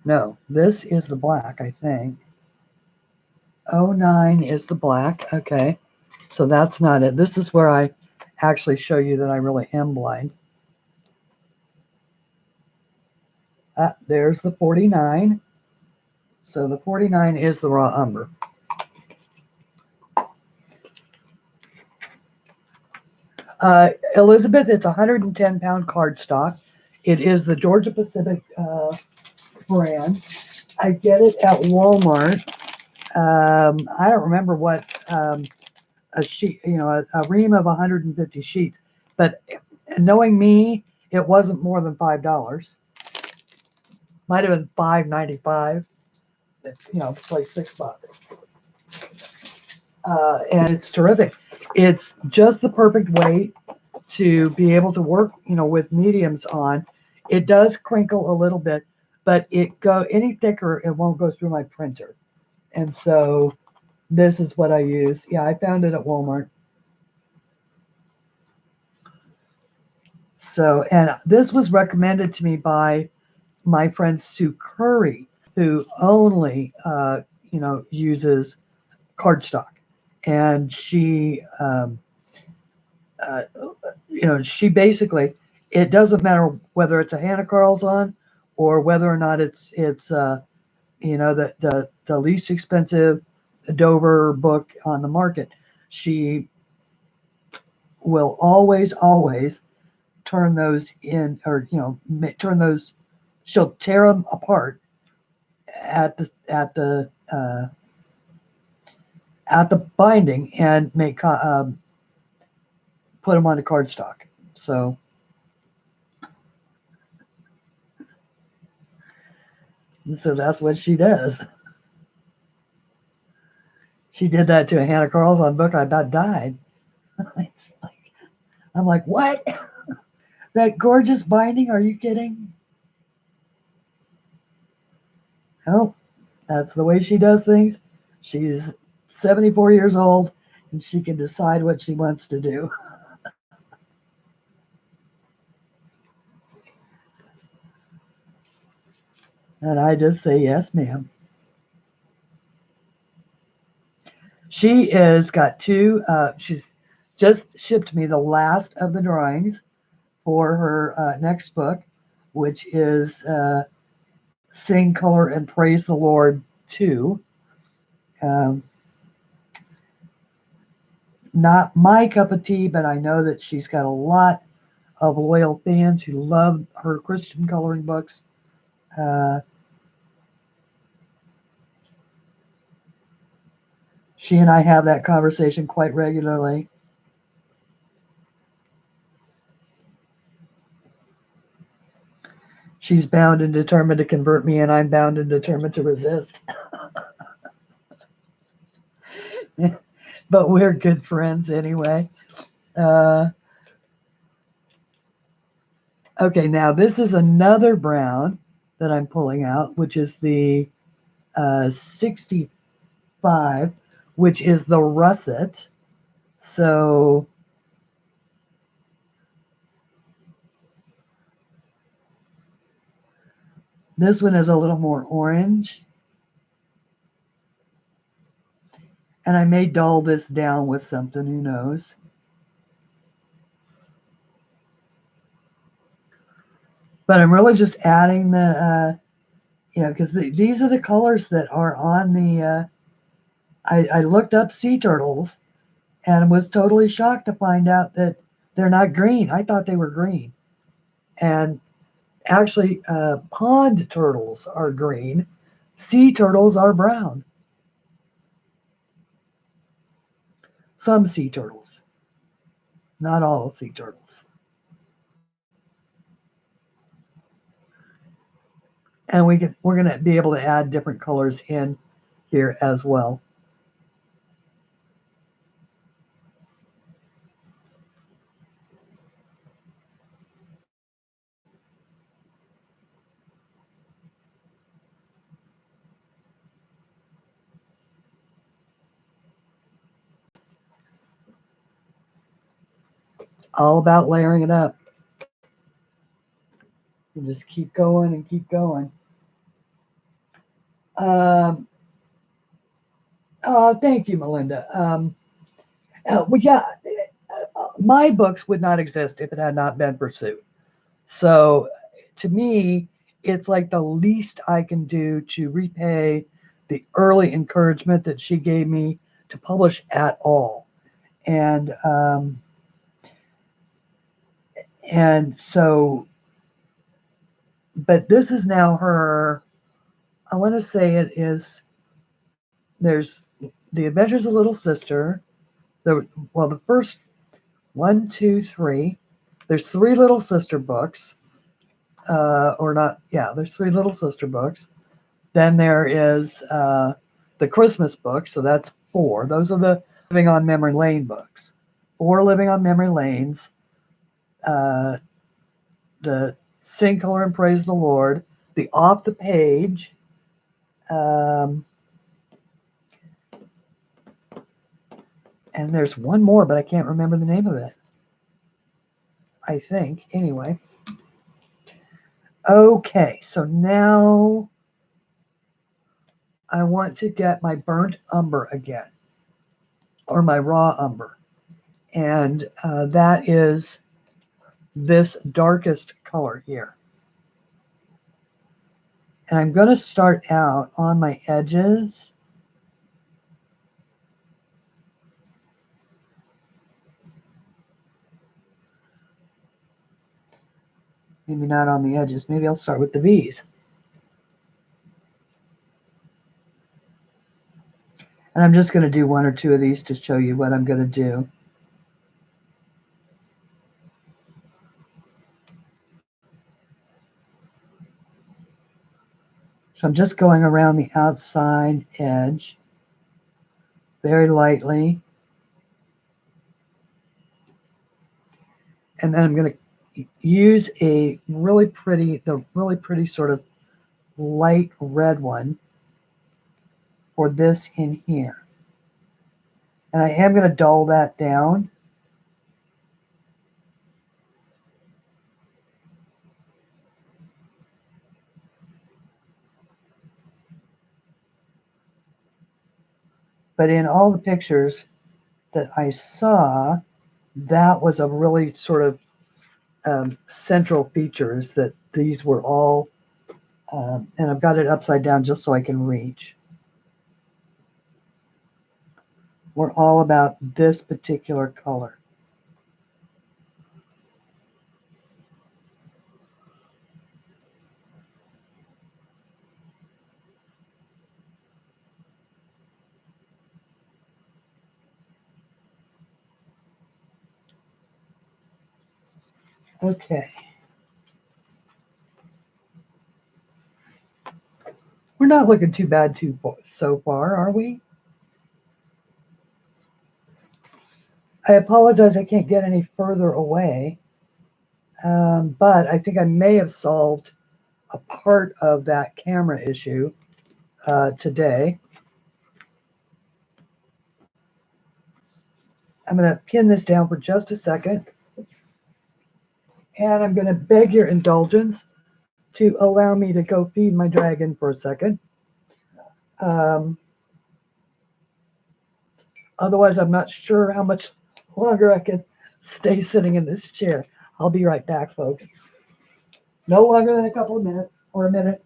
No, this is the black, I think. 09 is the black. Okay, so that's not it. This is where I actually show you that I really am blind. There's the 49. So the 49 is the raw umber. Elizabeth, it's 110-pound cardstock. It is the Georgia Pacific brand. I get it at Walmart. I don't remember what a sheet, a ream of 150 sheets. But knowing me, it wasn't more than $5. Might have been $5.95. You know, it's like $6. And it's terrific. It's just the perfect weight to be able to work, you know, with mediums on. It does crinkle a little bit, but it go any thicker, it won't go through my printer. And so this is what I use. Yeah, I found it at Walmart. So, and this was recommended to me by my friend Sue Curry, who only, you know, uses cardstock. And she, you know, she basically, it doesn't matter whether it's a Hannah Carlson or whether or not it's you know, the least expensive Dover book on the market. She will always turn those in, or you know, turn those. She'll tear them apart at the binding and make put them onto cardstock. So that's what she does. She did that to a Hannah Carlson book. I about died. I'm like, what? That gorgeous binding? Are you kidding? Oh, that's the way she does things. She's 74 years old and she can decide what she wants to do. And I just say, yes, ma'am. She is got two, she's just shipped me the last of the drawings for her next book, which is Sing, Color, and Praise the Lord II. Not my cup of tea, but I know that she's got a lot of loyal fans who love her Christian coloring books. She and I have that conversation quite regularly. She's bound and determined to convert me, and I'm bound and determined to resist. But we're good friends anyway. Okay, now this is another brown that I'm pulling out, which is the 65, which is the russet. So this one is a little more orange. And I may dull this down with something, who knows. But I'm really just adding the, you know, because these are the colors that are on the, I looked up sea turtles and was totally shocked to find out that they're not green. I thought they were green. And actually, pond turtles are green. Sea turtles are brown. Some sea turtles, not all sea turtles. And we're going to be able to add different colors in here as well. It's all about layering it up. You just keep going and keep going. Oh, thank you, Melinda. Well, yeah, my books would not exist if it had not been pursued. So to me, it's like the least I can do to repay the early encouragement that she gave me to publish at all. And so, but this is now her, I want to say it is, there's The Adventures of Little Sister, the first 1, 2, 3, There's three little sister books, or not, yeah, there's three little sister books. Then there is the Christmas book, so that's four. Those are the Living on Memory Lane books. Four Living on Memory Lanes. The Sing, Color, and Praise the Lord. The Off the Page. And there's one more, but I can't remember the name of it. I think, anyway. Okay, so now I want to get my burnt umber again, or my raw umber. And that is this darkest color here. And I'm going to start out on my edges. Maybe not on the edges. Maybe I'll start with the V's. And I'm just going to do one or two of these to show you what I'm going to do. So I'm just going around the outside edge very lightly. And then I'm going to use a really pretty sort of light red one for this in here. And I am going to dull that down. But in all the pictures that I saw, that was a really sort of central features, that these were all, and I've got it upside down just so I can reach. We're all about this particular color. Okay. We're not looking too bad so far, are we? I apologize I can't get any further away, but I think I may have solved a part of that camera issue today. I'm going to pin this down for just a second, and I'm going to beg your indulgence to allow me to go feed my dragon for a second. Otherwise, I'm not sure how much longer I can stay sitting in this chair. I'll be right back, folks. No longer than a couple of minutes or a minute.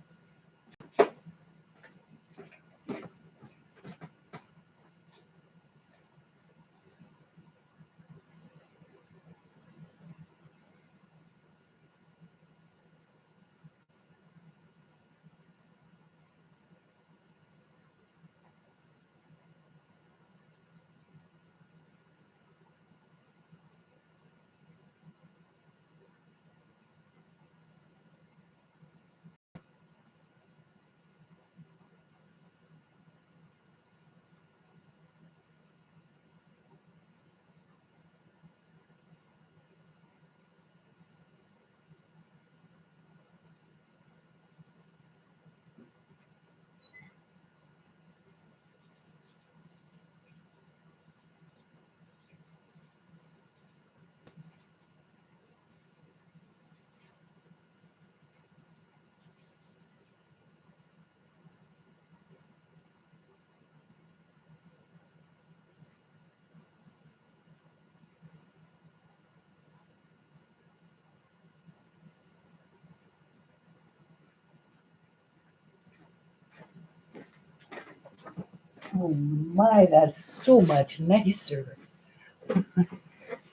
Oh my, that's so much nicer.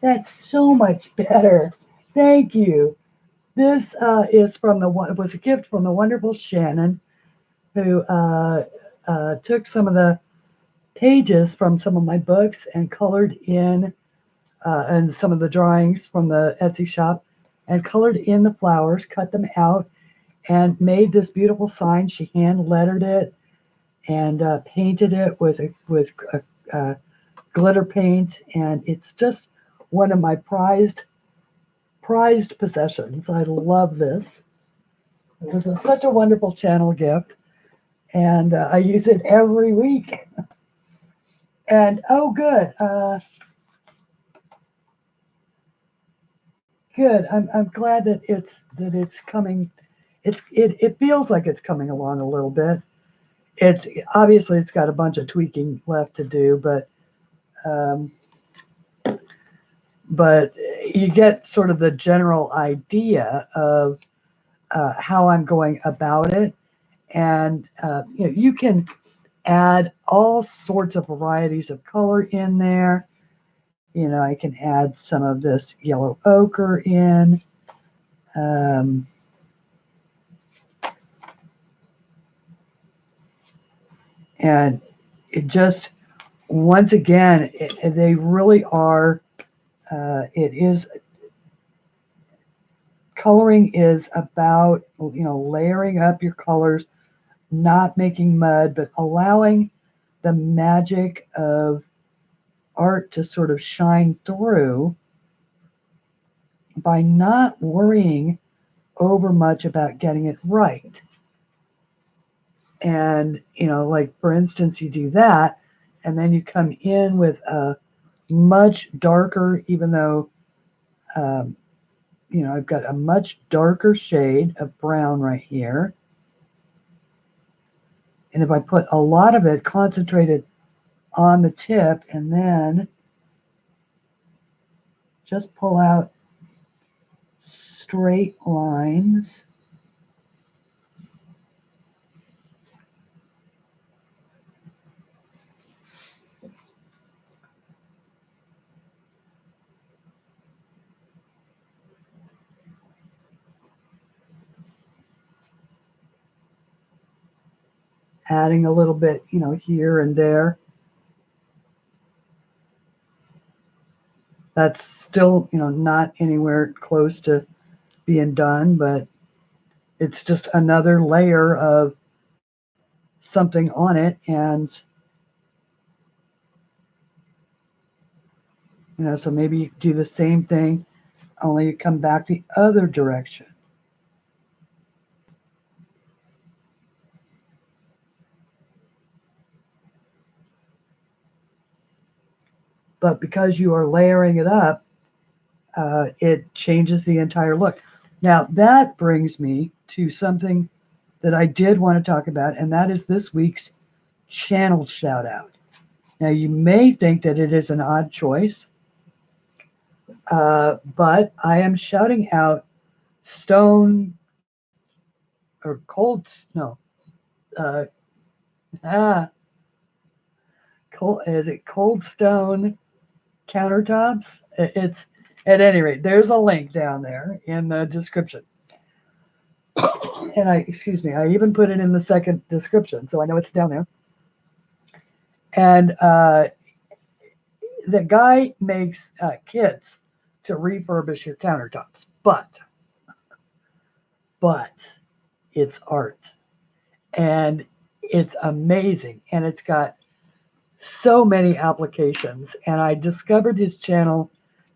That's so much better. Thank you. This is from it was a gift from the wonderful Shannon, who took some of the pages from some of my books and colored in and some of the drawings from the Etsy shop, and colored in the flowers, cut them out, and made this beautiful sign. She hand lettered it and painted it with glitter paint, and it's just one of my prized possessions. I love this. It was such a wonderful channel gift, and I use it every week. And oh, good, good. I'm glad that it's coming. It feels like it's coming along a little bit. It's obviously it's got a bunch of tweaking left to do, but you get sort of the general idea of how I'm going about it. And you can add all sorts of varieties of color in there. I can add some of this yellow ochre in. And it just, once again, they really are, coloring is about, layering up your colors, not making mud, but allowing the magic of art to sort of shine through by not worrying over much about getting it right. And, like for instance, you do that, and then you come in with a much darker, even though, I've got a much darker shade of brown right here. And if I put a lot of it concentrated on the tip and then just pull out straight lines, adding a little bit, here and there. That's still, not anywhere close to being done, but it's just another layer of something on it. And, so maybe you do the same thing, only you come back the other direction. But because you are layering it up, it changes the entire look. Now, that brings me to something that I did want to talk about, and that is this week's channel shout out. Now, you may think that it is an odd choice, but I am shouting out Stone or Cold, no, is it Cold Stone Countertops? It's, at any rate, there's a link down there in the description. And I even put it in the second description, so I know it's down there. And the guy makes kits to refurbish your countertops, but it's art, and it's amazing, and it's got so many applications. And I discovered his channel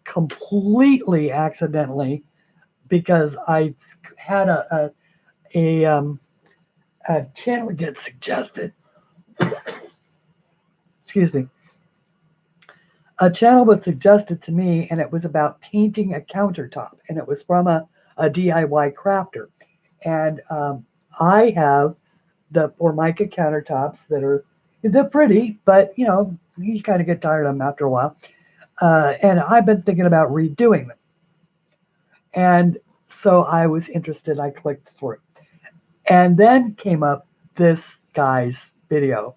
completely accidentally because I had a channel get suggested. Excuse me. A channel was suggested to me, and it was about painting a countertop, and it was from a DIY crafter. And I have the Formica countertops they're pretty, but you kind of get tired of them after a while. And I've been thinking about redoing them. And so I was interested. I clicked through. And then came up this guy's video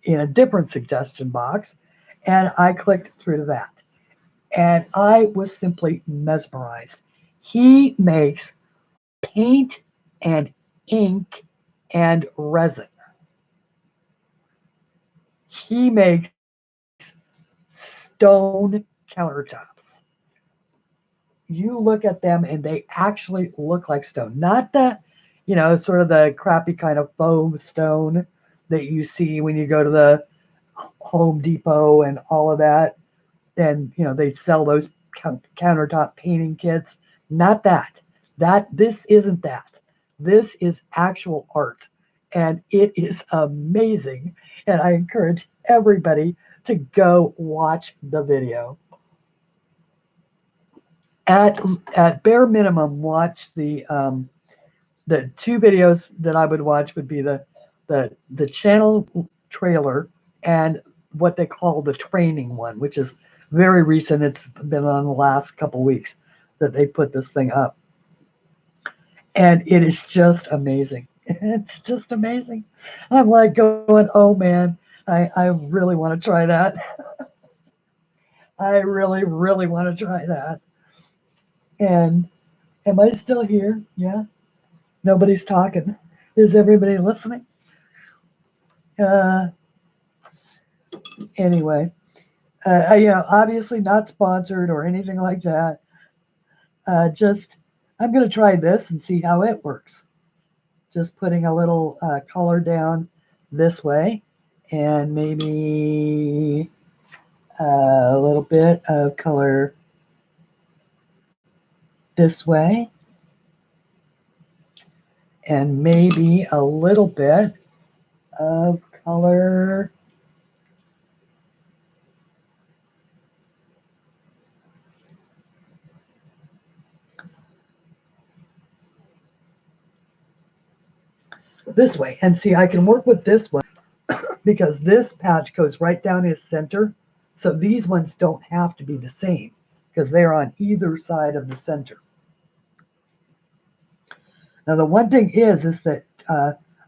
in a different suggestion box. And I clicked through to that. And I was simply mesmerized. He makes paint and ink and resin. He makes stone countertops. You look at them and they actually look like stone. Not the, sort of the crappy kind of foam stone that you see when you go to the Home Depot and all of that. And, they sell those countertop painting kits. Not that. This isn't that. This is actual art. And it is amazing. And I encourage everybody to go watch the video. At bare minimum, watch the two videos that I would watch would be the channel trailer and what they call the training one, which is very recent. It's been on the last couple weeks that they put this thing up. And it is just amazing. It's just amazing. I'm like going, oh man, I really want to try that. I really, really want to try that. And am I still here? Yeah. Nobody's talking. Is everybody listening? Anyway, obviously not sponsored or anything like that. Just, I'm going to try this and see how it works. Just putting a little color down this way and maybe a little bit of color this way and maybe a little bit of color this way. And see, I can work with this one because this patch goes right down his center. So these ones don't have to be the same because they're on either side of the center. Now, the one thing is that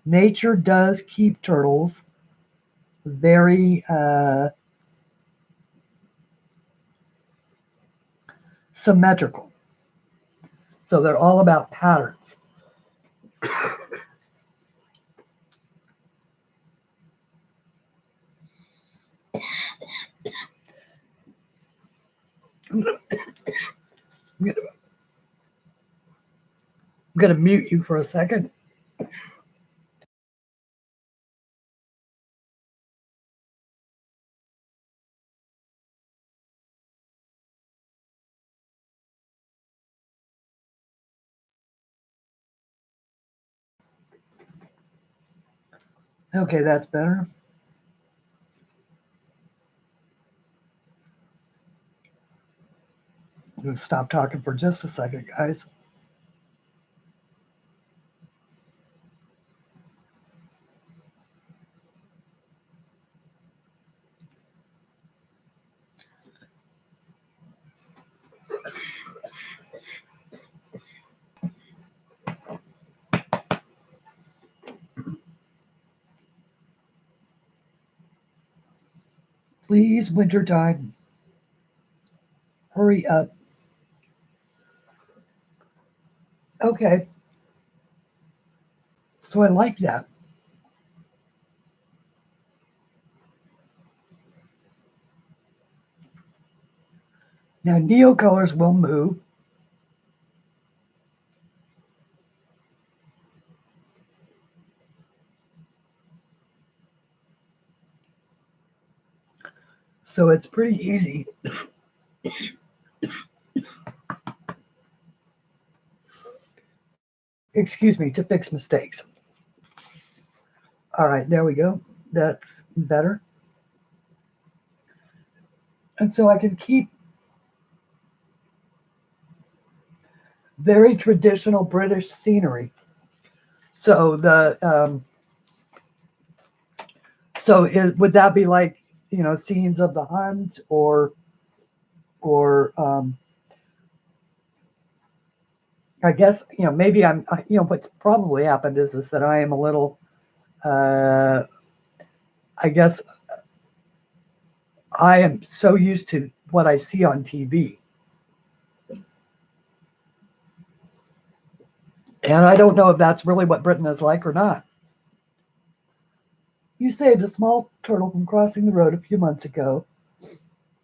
nature does keep turtles very symmetrical. So they're all about patterns. I'm going to mute you for a second. Okay, that's better. I'm going to stop talking for just a second, guys. Please, wintertime, hurry up. Okay. So I like that. Now, NeoColors will move. So it's pretty easy. Excuse me, to fix mistakes. All right, there we go. That's better. And so I can keep very traditional British scenery. So would that be like, scenes of the hunt or I guess, maybe I'm, what's probably happened is that I am a little, I guess I am so used to what I see on TV. And I don't know if that's really what Britain is like or not. You saved a small turtle from crossing the road a few months ago,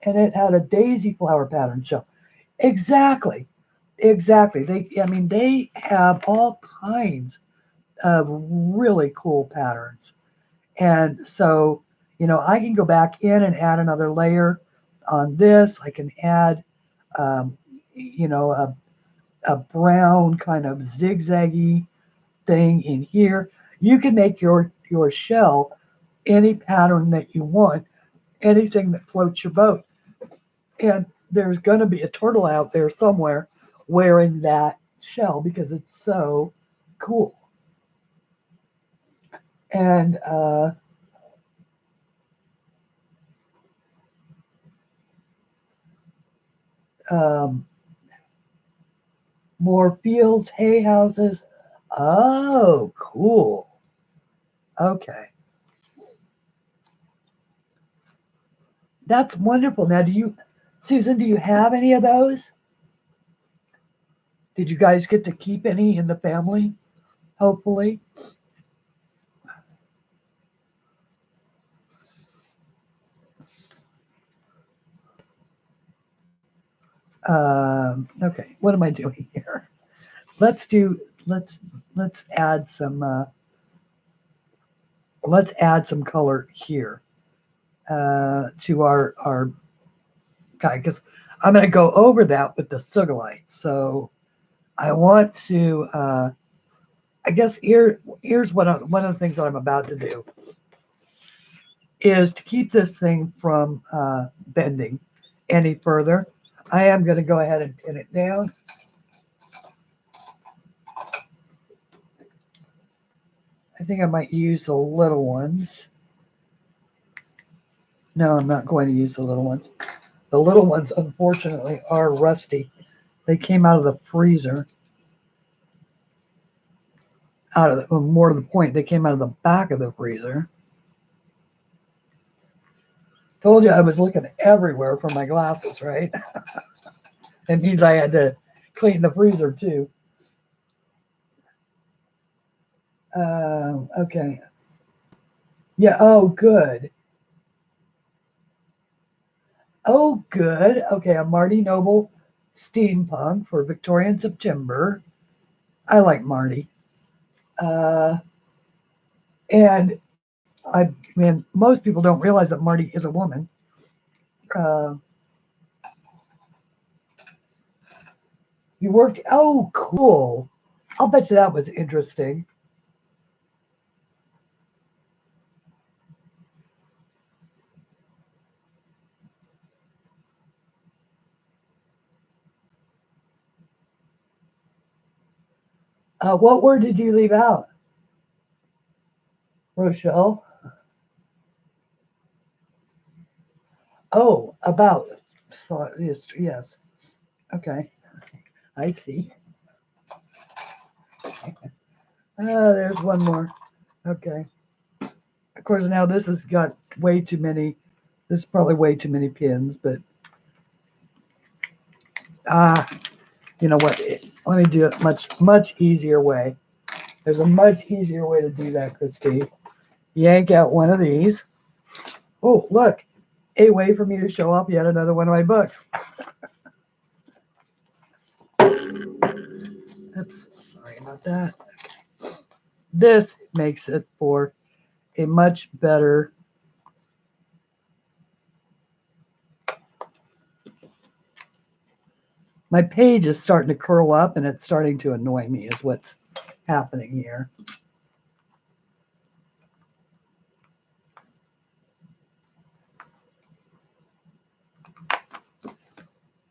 and it had a daisy flower pattern shell. Exactly, exactly. I mean, they have all kinds of really cool patterns. And so, I can go back in and add another layer on this. I can add, um, a brown kind of zigzaggy thing in here. You can make your shell any pattern that you want, anything that floats your boat. And there's going to be a turtle out there somewhere wearing that shell because it's so cool. And um, more fields, hay houses. Oh, cool. Okay. That's wonderful. Now, Susan, do you have any of those? Did you guys get to keep any in the family? Hopefully. Okay, what am I doing here? Let's add some color here to our guy, because I'm going to go over that with the Sugalite. So I want to I guess here's one of the things that I'm about to do is to keep this thing from bending any further. I am going to go ahead and pin it down. I think I might use the little ones. No, I'm not going to use the little ones. The little ones, unfortunately, are rusty. They came out of the freezer. More to the point, they came out of the back of the freezer. Told you I was looking everywhere for my glasses, right? It means I had to clean the freezer too. Okay. Yeah, oh, good. Oh, good. Okay, a Marty Noble steampunk for Victorian September. I like Marty. And I mean, most people don't realize that Marty is a woman. You worked, oh, cool. I'll bet you that was interesting. What word did you leave out, Rochelle? Oh, about. Yes. Okay. I see. There's one more. Okay. Of course, now this has got way too many. This is probably way too many pins, but you know what? Let me do it much easier way. There's a much easier way to do that, Christy. Yank out one of these. Oh, look, a way for me to show off yet another one of my books. Oops, sorry about that. This makes it for a much better my page is starting to curl up and it's starting to annoy me is what's happening here.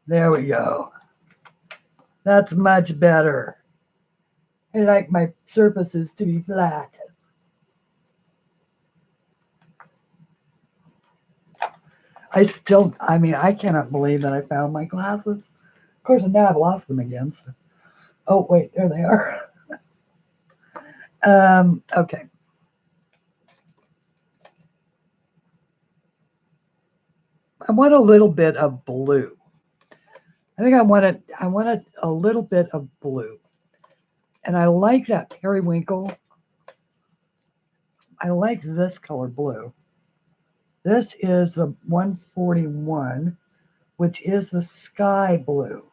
There we go. That's much better. I like my surfaces to be flat. I mean, I cannot believe that I found my glasses. Of course, now I've lost them again. So. Oh, wait, there they are. Okay. I want a little bit of blue. I think I wanted a little bit of blue. And I like that periwinkle. I like this color blue. This is a 141. which is the sky blue.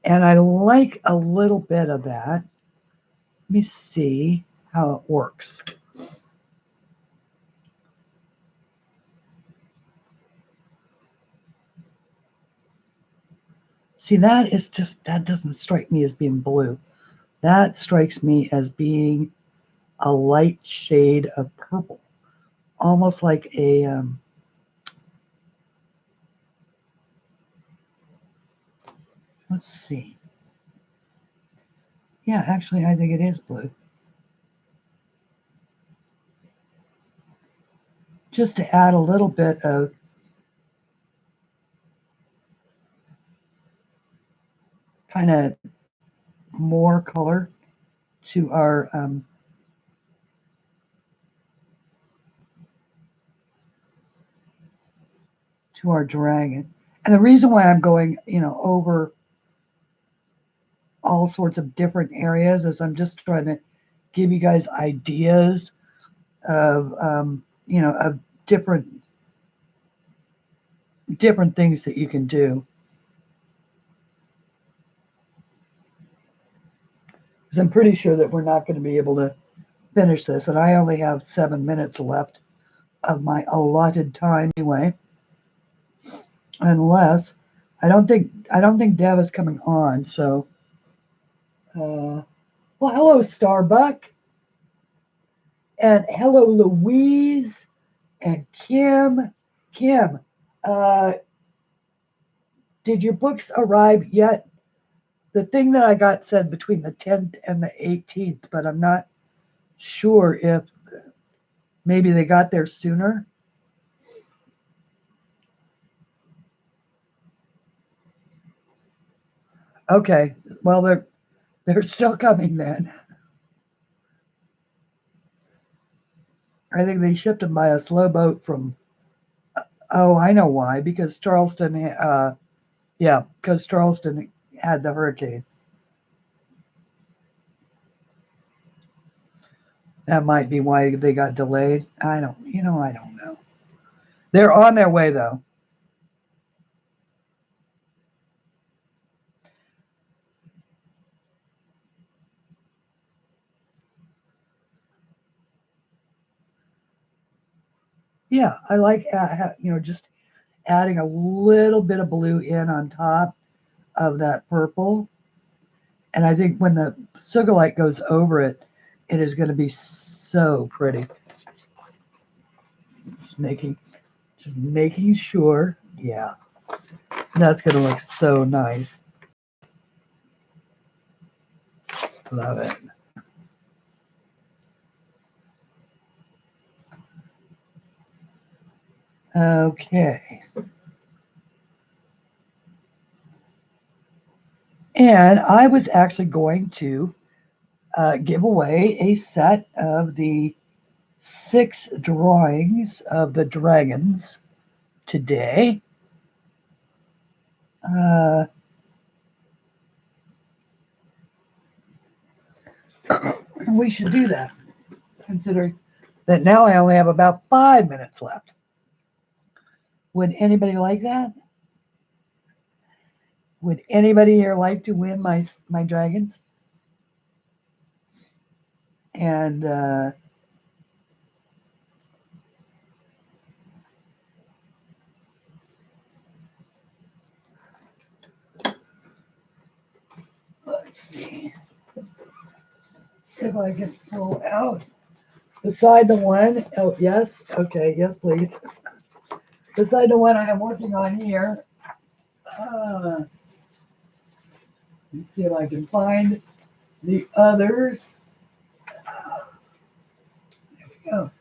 And I like a little bit of that. Let me see how it works. See, that is just, that doesn't strike me as being blue. That strikes me as being a light shade of purple, almost like a, let's see. Yeah, actually, I think it is blue. Just to add a little bit of kind of more color to our dragon. And the reason why I'm going, over all sorts of different areas is I'm just trying to give you guys ideas of, of different things that you can do. Because I'm pretty sure that we're not going to be able to finish this, and I only have 7 minutes left of my allotted time anyway. Unless I don't think Dev is coming on, so well, hello Starbuck, and hello Louise and Kim. Did your books arrive yet? The thing that I got said between the 10th and the 18th, but I'm not sure if maybe they got there sooner. Okay, well, they're still coming then. I think they shipped them by a slow boat from, oh, I know why, because Charleston, because Charleston had the hurricane. That might be why they got delayed. I don't know. They're on their way though. Yeah, I like, just adding a little bit of blue in on top of that purple. And I think when the sugar light goes over it, it is going to be so pretty. Just making sure. Yeah, that's going to look so nice. Love it. Okay. And I was actually going to give away a set of the 6 drawings of the dragons today. We should do that, considering that now I only have about 5 minutes left. Would anybody like that? Would anybody here like to win my dragons? And let's see if I can pull out beside the one. Oh, yes. Okay. Yes, please. Beside the one I am working on here. Let's see if I can find the others. There we go.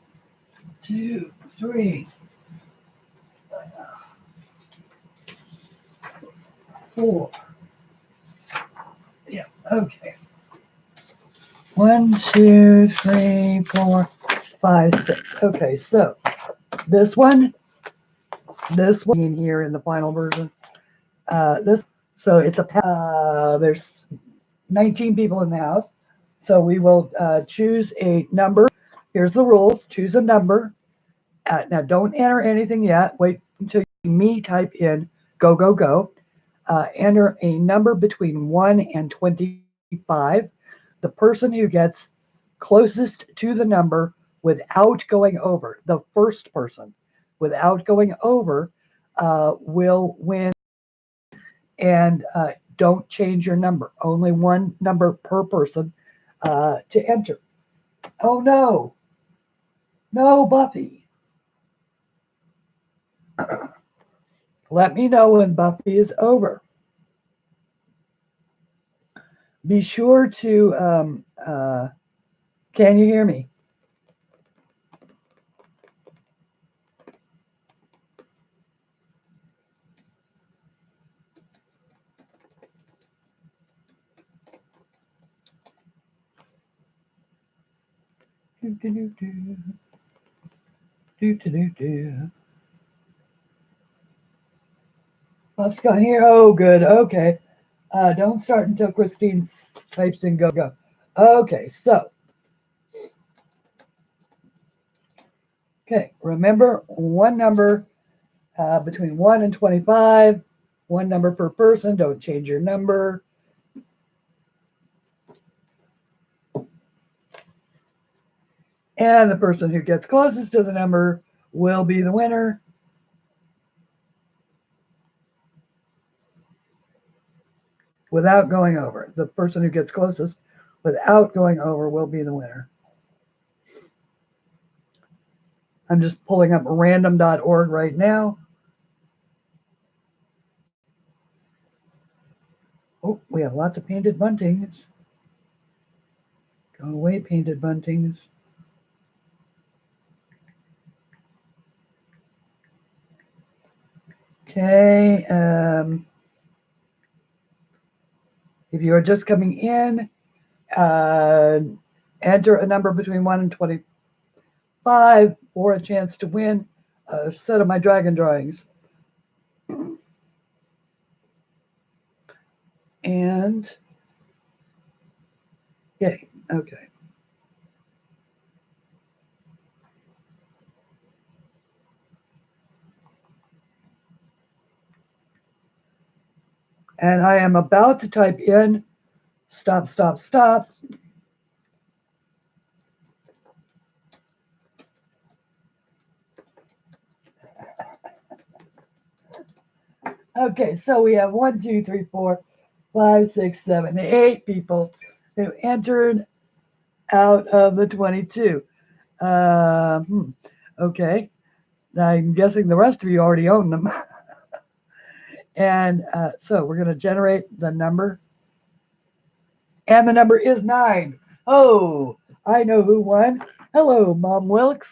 2, 3, 4. Yeah, okay. 1, 2, 3, 4, 5, 6. Okay, so this one in here in the final version. So it's there's 19 people in the house. So we will choose a number. Here's the rules. Choose a number. Now don't enter anything yet. Wait until me type in go, go, go. Enter a number between 1 and 25. The person who gets closest to the number without going over, the first person without going over, will win. And don't change your number. Only one number per person to enter. Oh no. No, Buffy. Let me know when Buffy is over. Be sure to, can you hear me? Do, do, do, do. Do, do, do, do. Buff's gone here. Oh, good. Okay. Don't start until Christine types in go, go. Okay, so. Okay, remember one number between 1 and 25. One number per person. Don't change your number. And the person who gets closest to the number will be the winner. Without going over. The person who gets closest without going over will be the winner. I'm just pulling up random.org right now. Oh, we have lots of painted buntings. Go away, painted buntings. Okay. If you are just coming in, enter a number between 1 and 25 for a chance to win a set of my dragon drawings. And yay, okay. And I am about to type in stop, stop, stop. Okay, so we have 1, 2, 3, 4, 5, 6, 7, 8 people who entered out of the 22. Okay, I'm guessing the rest of you already own them. And so we're going to generate the number. And the number is 9. Oh, I know who won. Hello, Mom Wilkes.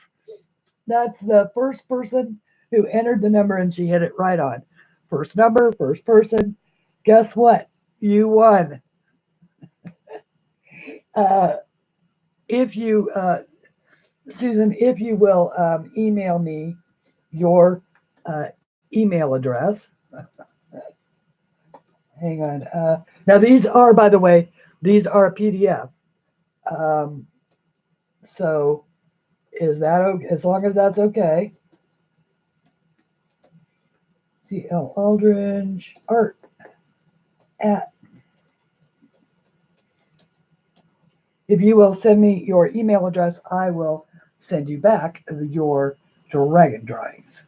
That's the first person who entered the number and she hit it right on. First number, first person. Guess what? You won. If you, Susan, if you will email me your email address. Hang on. Now these are, by the way, these are a PDF. So is that okay? As long as that's okay. CLAldridgeArt at. If you will send me your email address, I will send you back your dragon drawings.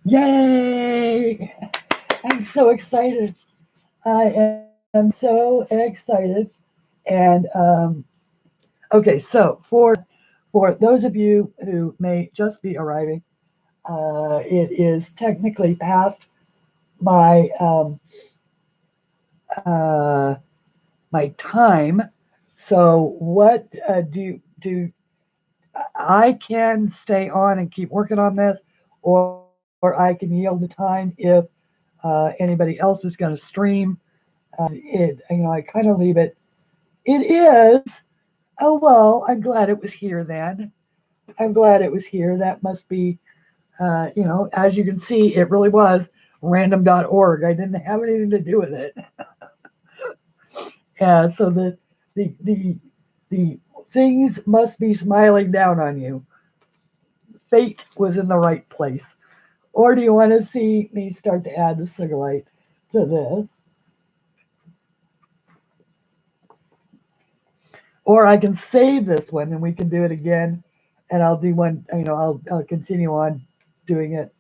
Yay! I'm so excited. I am so excited. And okay, so for those of you who may just be arriving, it is technically past my my time. So what do I can stay on and keep working on this, or I can yield the time if anybody else is going to stream. I kind of leave it. It is. Oh well, I'm glad it was here then. I'm glad it was here. That must be, as you can see, it really was random.org. I didn't have anything to do with it. So the Things must be smiling down on you. Fate was in the right place. Or do you want to see me start to add the cigarette to this? Or I can save this one and we can do it again. And I'll do one, I'll continue on doing it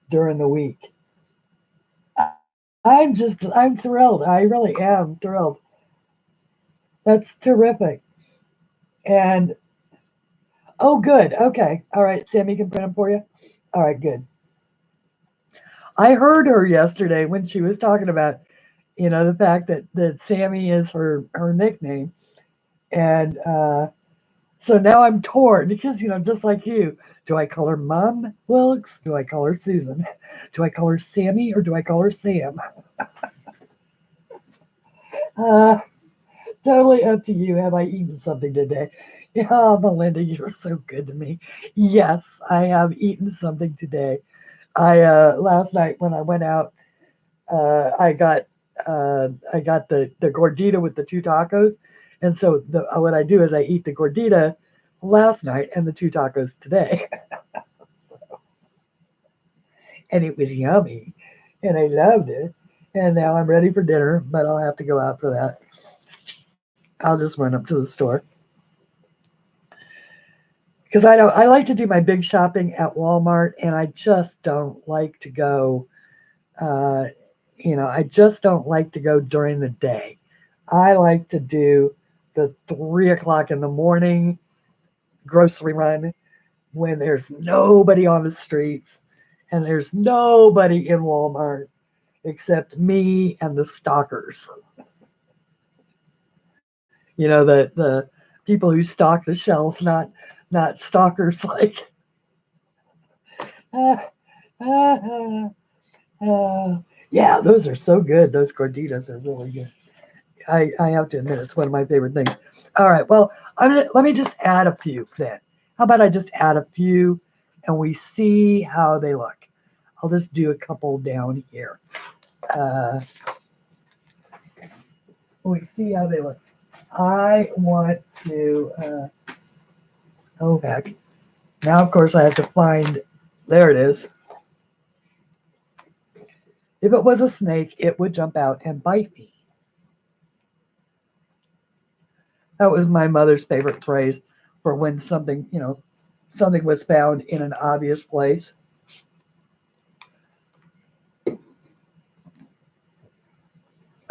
during the week. I'm thrilled. I really am thrilled. That's terrific. And, oh, good. Okay. All right. Sammy can print them for you. All right, good. I heard her yesterday when she was talking about, the fact that Sammy is her nickname. And so now I'm torn because, just like you, do I call her Mom Wilkes? Do I call her Susan? Do I call her Sammy or do I call her Sam? Uh, totally up to you. Have I eaten something today? Yeah, Melinda, you're so good to me. Yes, I have eaten something today. I last night when I went out, I got the gordita with the 2 tacos, and so what I do is I eat the gordita last night and the 2 tacos today, and it was yummy, and I loved it. And now I'm ready for dinner, but I'll have to go out for that. I'll just run up to the store because I like to do my big shopping at Walmart, and I just don't like to go. I just don't like to go during the day. I like to do the 3 o'clock in the morning grocery run when there's nobody on the streets and there's nobody in Walmart except me and the stalkers. The people who stock the shelves, not stalkers like uh, uh, yeah, those are so good. Those gorditas are really good. I have to admit, it's one of my favorite things. All right, well, let me just add a few then. How about I just add a few and we see how they look? I'll just do a couple down here. We see how they look. I want to, oh heck. Now, of course, I have to find, there it is. If it was a snake, it would jump out and bite me. That was my mother's favorite phrase for when something was found in an obvious place.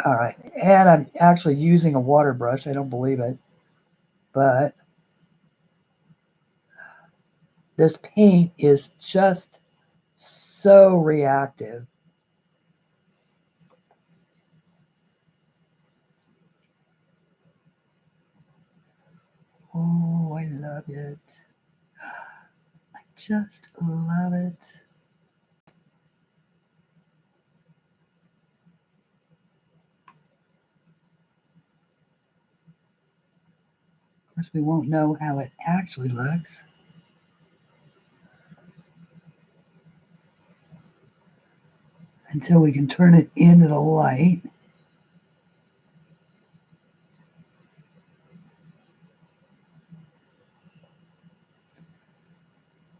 All right, and I'm actually using a water brush. I don't believe it, but this paint is just so reactive. Oh, I love it. I just love it. Of course, we won't know how it actually looks until we can turn it into the light.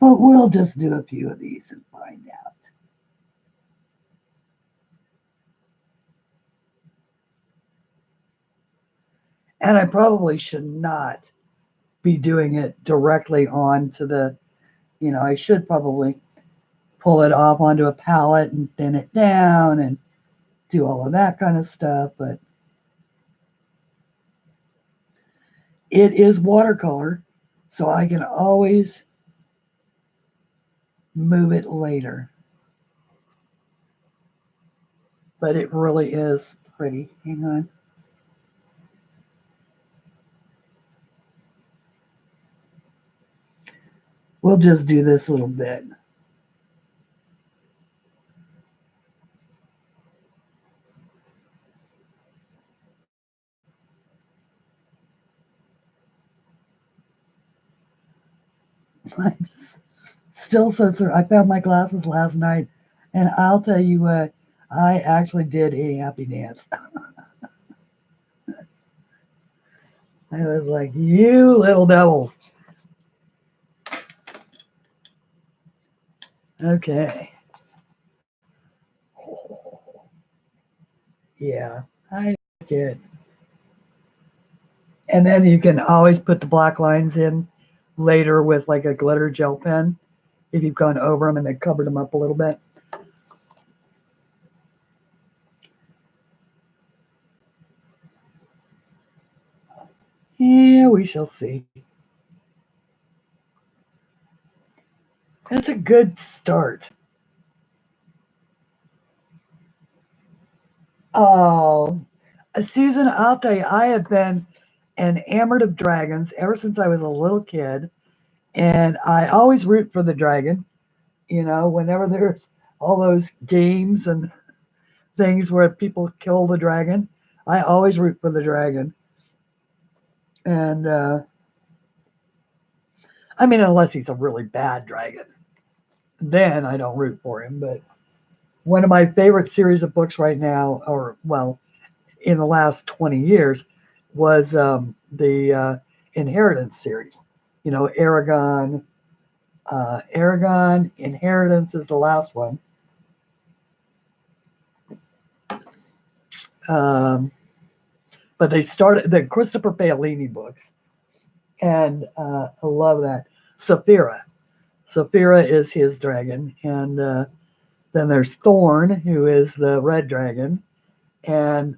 But we'll just do a few of these and find out. And I probably should not be doing it directly onto the, I should probably pull it off onto a palette and thin it down and do all of that kind of stuff. But it is watercolor, so I can always move it later. But it really is pretty. Hang on. We'll just do this little bit. I'm still so sore. I found my glasses last night, and I'll tell you what, I actually did a happy dance. I was like, you little devils. Okay. Yeah, I like it. And then you can always put the black lines in later with like a glitter gel pen if you've gone over them and they covered them up a little bit. Yeah, we shall see. That's a good start. Oh, Susan, I'll tell you, I have been enamored of dragons ever since I was a little kid, and I always root for the dragon. You know, whenever there's all those games and things where people kill the dragon, I always root for the dragon. And I mean, unless he's a really bad dragon, then I don't root for him. But one of my favorite series of books right now, or well, in the last 20 years, was the Inheritance series. You know, Aragon. Aragon Inheritance is the last one. Um, but they started the Christopher Paolini books, and I love that. Saphira. Saphira is his dragon, and then there's Thorn, who is the red dragon, and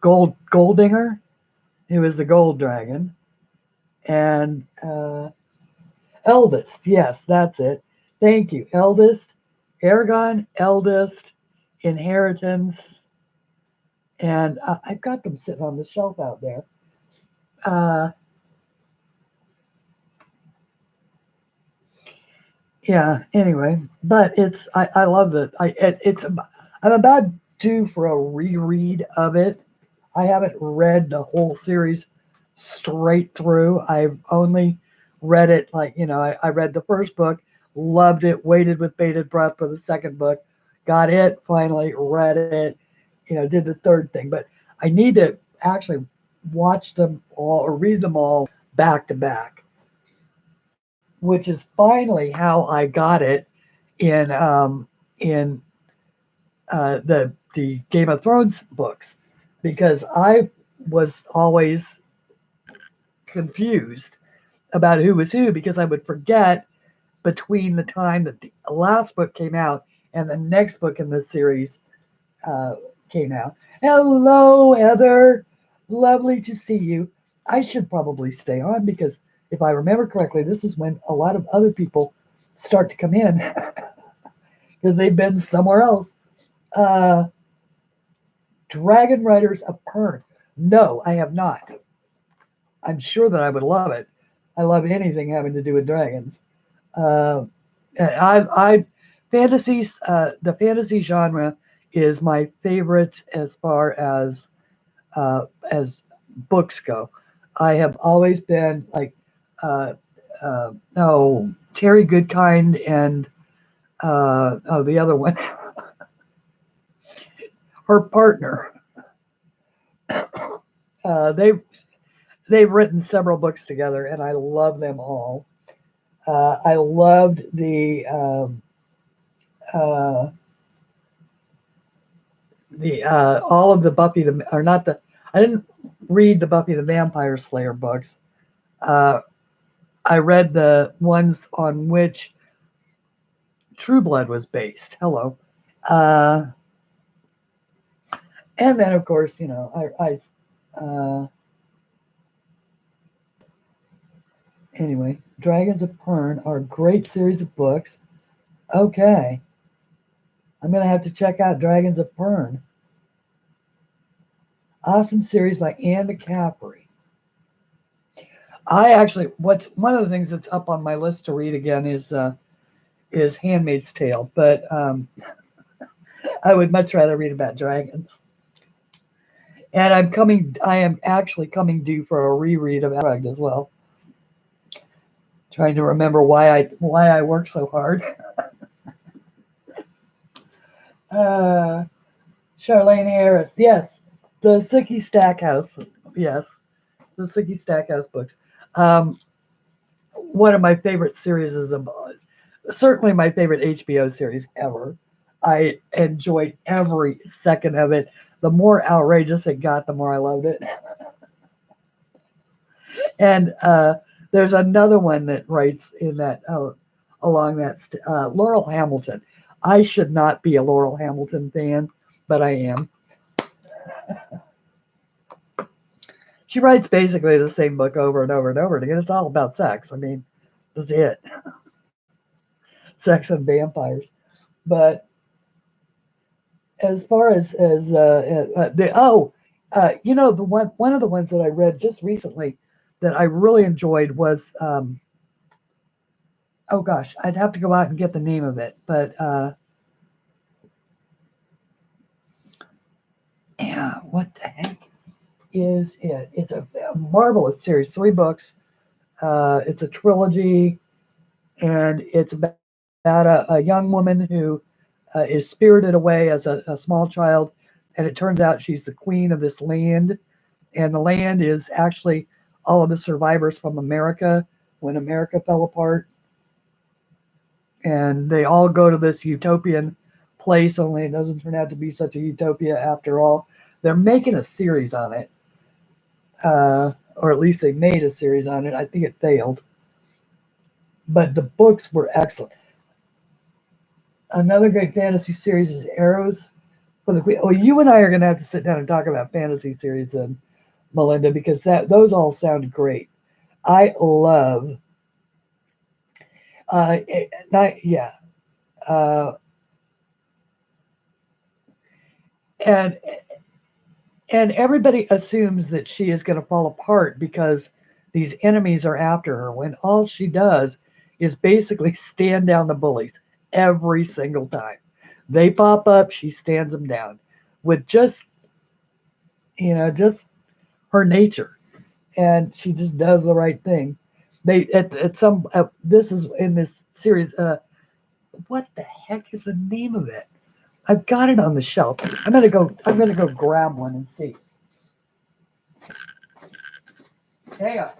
Goldinger, who is the gold dragon, and Eldest. Yes, that's it. Thank you. Eldest, Aragon, Eldest, Inheritance, and I've got them sitting on the shelf out there. Uh, yeah. Anyway, but I love it. I'm about due for a reread of it. I haven't read the whole series straight through. I've only read it like, I read the first book, loved it, waited with bated breath for the second book, got it, finally read it, did the third thing. But I need to actually watch them all or read them all back to back, which is finally how I got it in the Game of Thrones books, because I was always confused about who was who, because I would forget between the time that the last book came out and the next book in this series uh, came out. Hello, Heather. Lovely to see you. I should probably stay on, because if I remember correctly, this is when a lot of other people start to come in because they've been somewhere else. Uh, Dragon Riders of Pern. No, I have not. I'm sure that I would love it. I love anything having to do with dragons. Uh, I fantasies. The fantasy genre is my favorite as books go. I have always been like, Terry Goodkind and the other one, her partner. They they've written several books together, and I love them all. I loved uh, the all of the Buffy the or not the I didn't read the Buffy the Vampire Slayer books. Uh, I read the ones on which True Blood was based. Hello, uh, and then of course anyway, Dragons of Pern are a great series of books. Okay, I'm gonna have to check out Dragons of Pern. Awesome series by Anne McCaffrey. What's one of the things that's up on my list to read again is Handmaid's Tale, but I would much rather read about dragons. And I am actually coming due for a reread of Shrugged as well. Trying to remember why I work so hard. Charlene Harris, yes, the Sookie Stackhouse, yes. the Sticky Stackhouse books. One of my favorite series is certainly my favorite HBO series ever. I enjoyed every second of it. The more outrageous it got, the more I loved it. And there's another one that writes in that along that Laurel Hamilton. I should not be a Laurel Hamilton fan, but I am. She writes basically the same book over and over and over again. It's all about sex. I mean, that's it. Sex and vampires. But as far as the you know, the one of the ones that I read just recently that I really enjoyed was oh gosh, I'd have to go out and get the name of it, but yeah, what the heck is it? It's a marvelous series, 3 books. It's a trilogy, and it's about a young woman who is spirited away as a small child, and it turns out she's the queen of this land, and the land is actually all of the survivors from America when America fell apart, and they all go to this utopian place, only it doesn't turn out to be such a utopia after all. They're making a series on it, or at least they made a series on it. I think it failed, but the books were excellent. Another great fantasy series is Arrows for the Queen. Oh, you and I are going to have to sit down and talk about fantasy series then, Melinda, because those all sound great. I love, yeah, and everybody assumes that she is going to fall apart because these enemies are after her, when all she does is basically stand down the bullies every single time. They pop up, she stands them down with just, just her nature, and she just does the right thing. They at some this is in this series. What the heck is the name of it? I've got it on the shelf. I'm gonna go grab one and see. Hang on.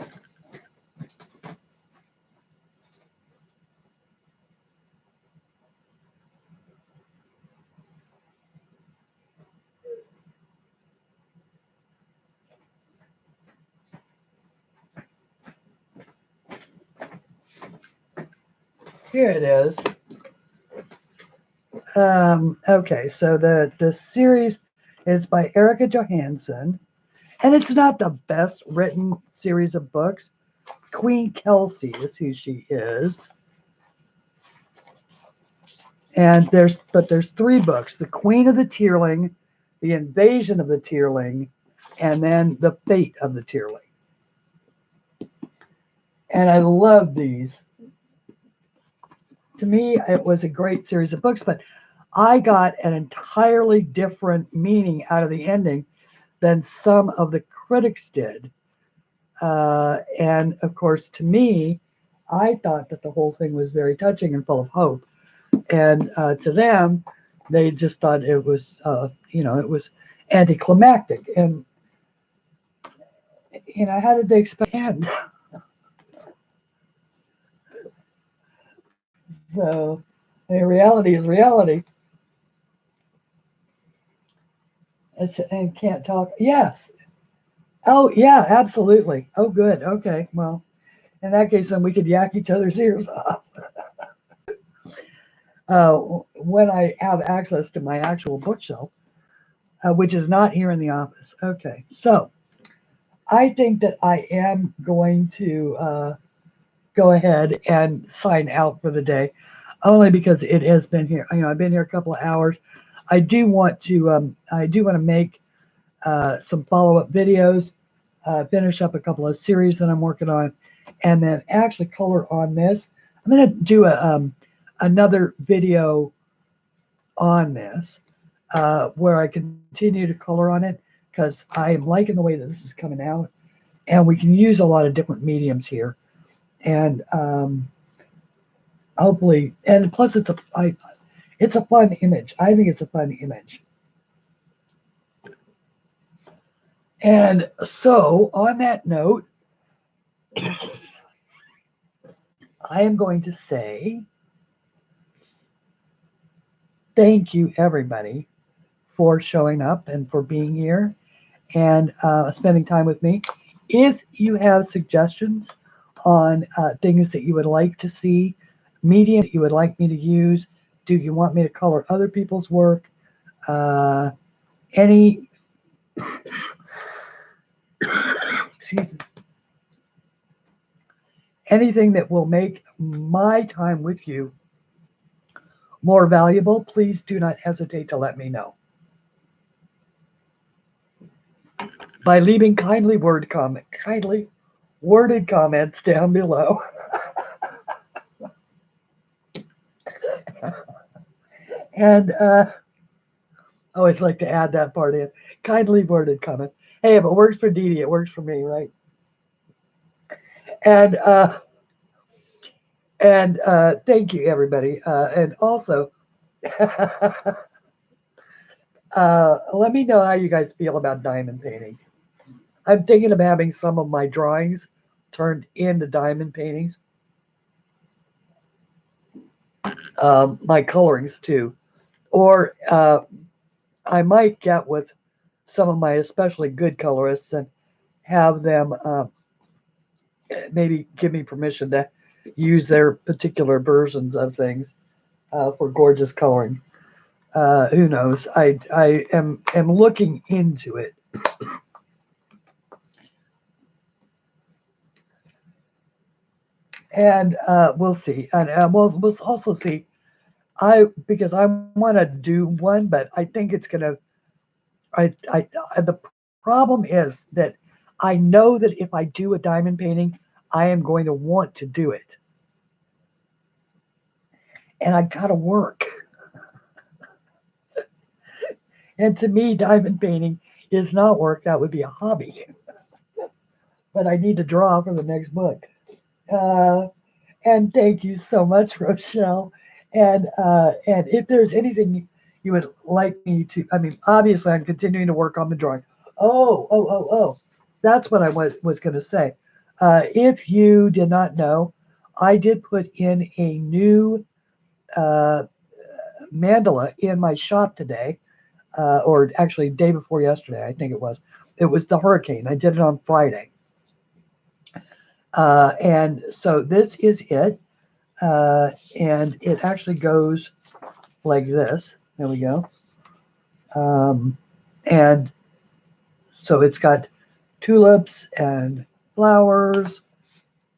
Here it is. Okay, so the series is by Erica Johansson, and it's not the best written series of books. Queen Kelsey is who she is, and there's 3 books: The Queen of the Tierling, The Invasion of the Tierling, and then The Fate of the Tierling. And I love these. To me, it was a great series of books, but I got an entirely different meaning out of the ending than some of the critics did. And of course, to me, I thought that the whole thing was very touching and full of hope. And to them, they just thought it was, it was anticlimactic. And, how did they expect to end? So, reality is reality. And can't talk. Yes. Oh, yeah, absolutely. Oh, good. Okay. Well, in that case, then we could yak each other's ears off. When I have access to my actual bookshelf, which is not here in the office. Okay. So I think that I am going to go ahead and sign out for the day, only because it has been here. I've been here a couple of hours. I do want to make some follow-up videos, finish up a couple of series that I'm working on, and then actually color on this. I'm going to do another video on this where I continue to color on it, because I am liking the way that this is coming out, and we can use a lot of different mediums here, and hopefully, and plus it's a fun image. I think it's a fun image. And so on that note, I am going to say thank you, everybody, for showing up and for being here and spending time with me. If you have suggestions on things that you would like to see, medium that you would like me to use, do you want me to color other people's work? Any, excuse me, anything that will make my time with you more valuable, please do not hesitate to let me know by leaving kindly worded comments down below. And I always like to add that part in. Kindly worded comments. Hey, if it works for Dee Dee, it works for me, right? And thank you, everybody. And also, let me know how you guys feel about diamond painting. I'm thinking of having some of my drawings turned into diamond paintings. My colorings too. Or I might get with some of my especially good colorists and have them maybe give me permission to use their particular versions of things for gorgeous coloring. Who knows? I am looking into it. And we'll see. And we'll also see. Because I want to do one, but I think it's gonna. The problem is that I know that if I do a diamond painting, I am going to want to do it, and I gotta work. And to me, diamond painting is not work. That would be a hobby. But I need to draw for the next book. And thank you so much, Rochelle. And if there's anything you would like me to, I mean, obviously I'm continuing to work on the drawing. Oh. That's what I was going to say. If you did not know, I did put in a new mandala in my shop today, or actually day before yesterday, I think it was. It was the hurricane. I did it on Friday. And so this is it. And it actually goes like this. There we go. And so it's got tulips and flowers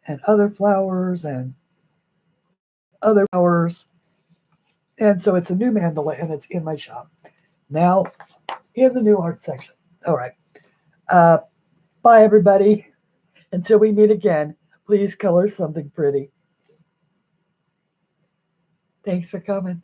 and other flowers and other flowers. And so it's a new mandala and it's in my shop. Now in the new art section. All right. Bye, everybody. Until we meet again, please color something pretty. Thanks for coming.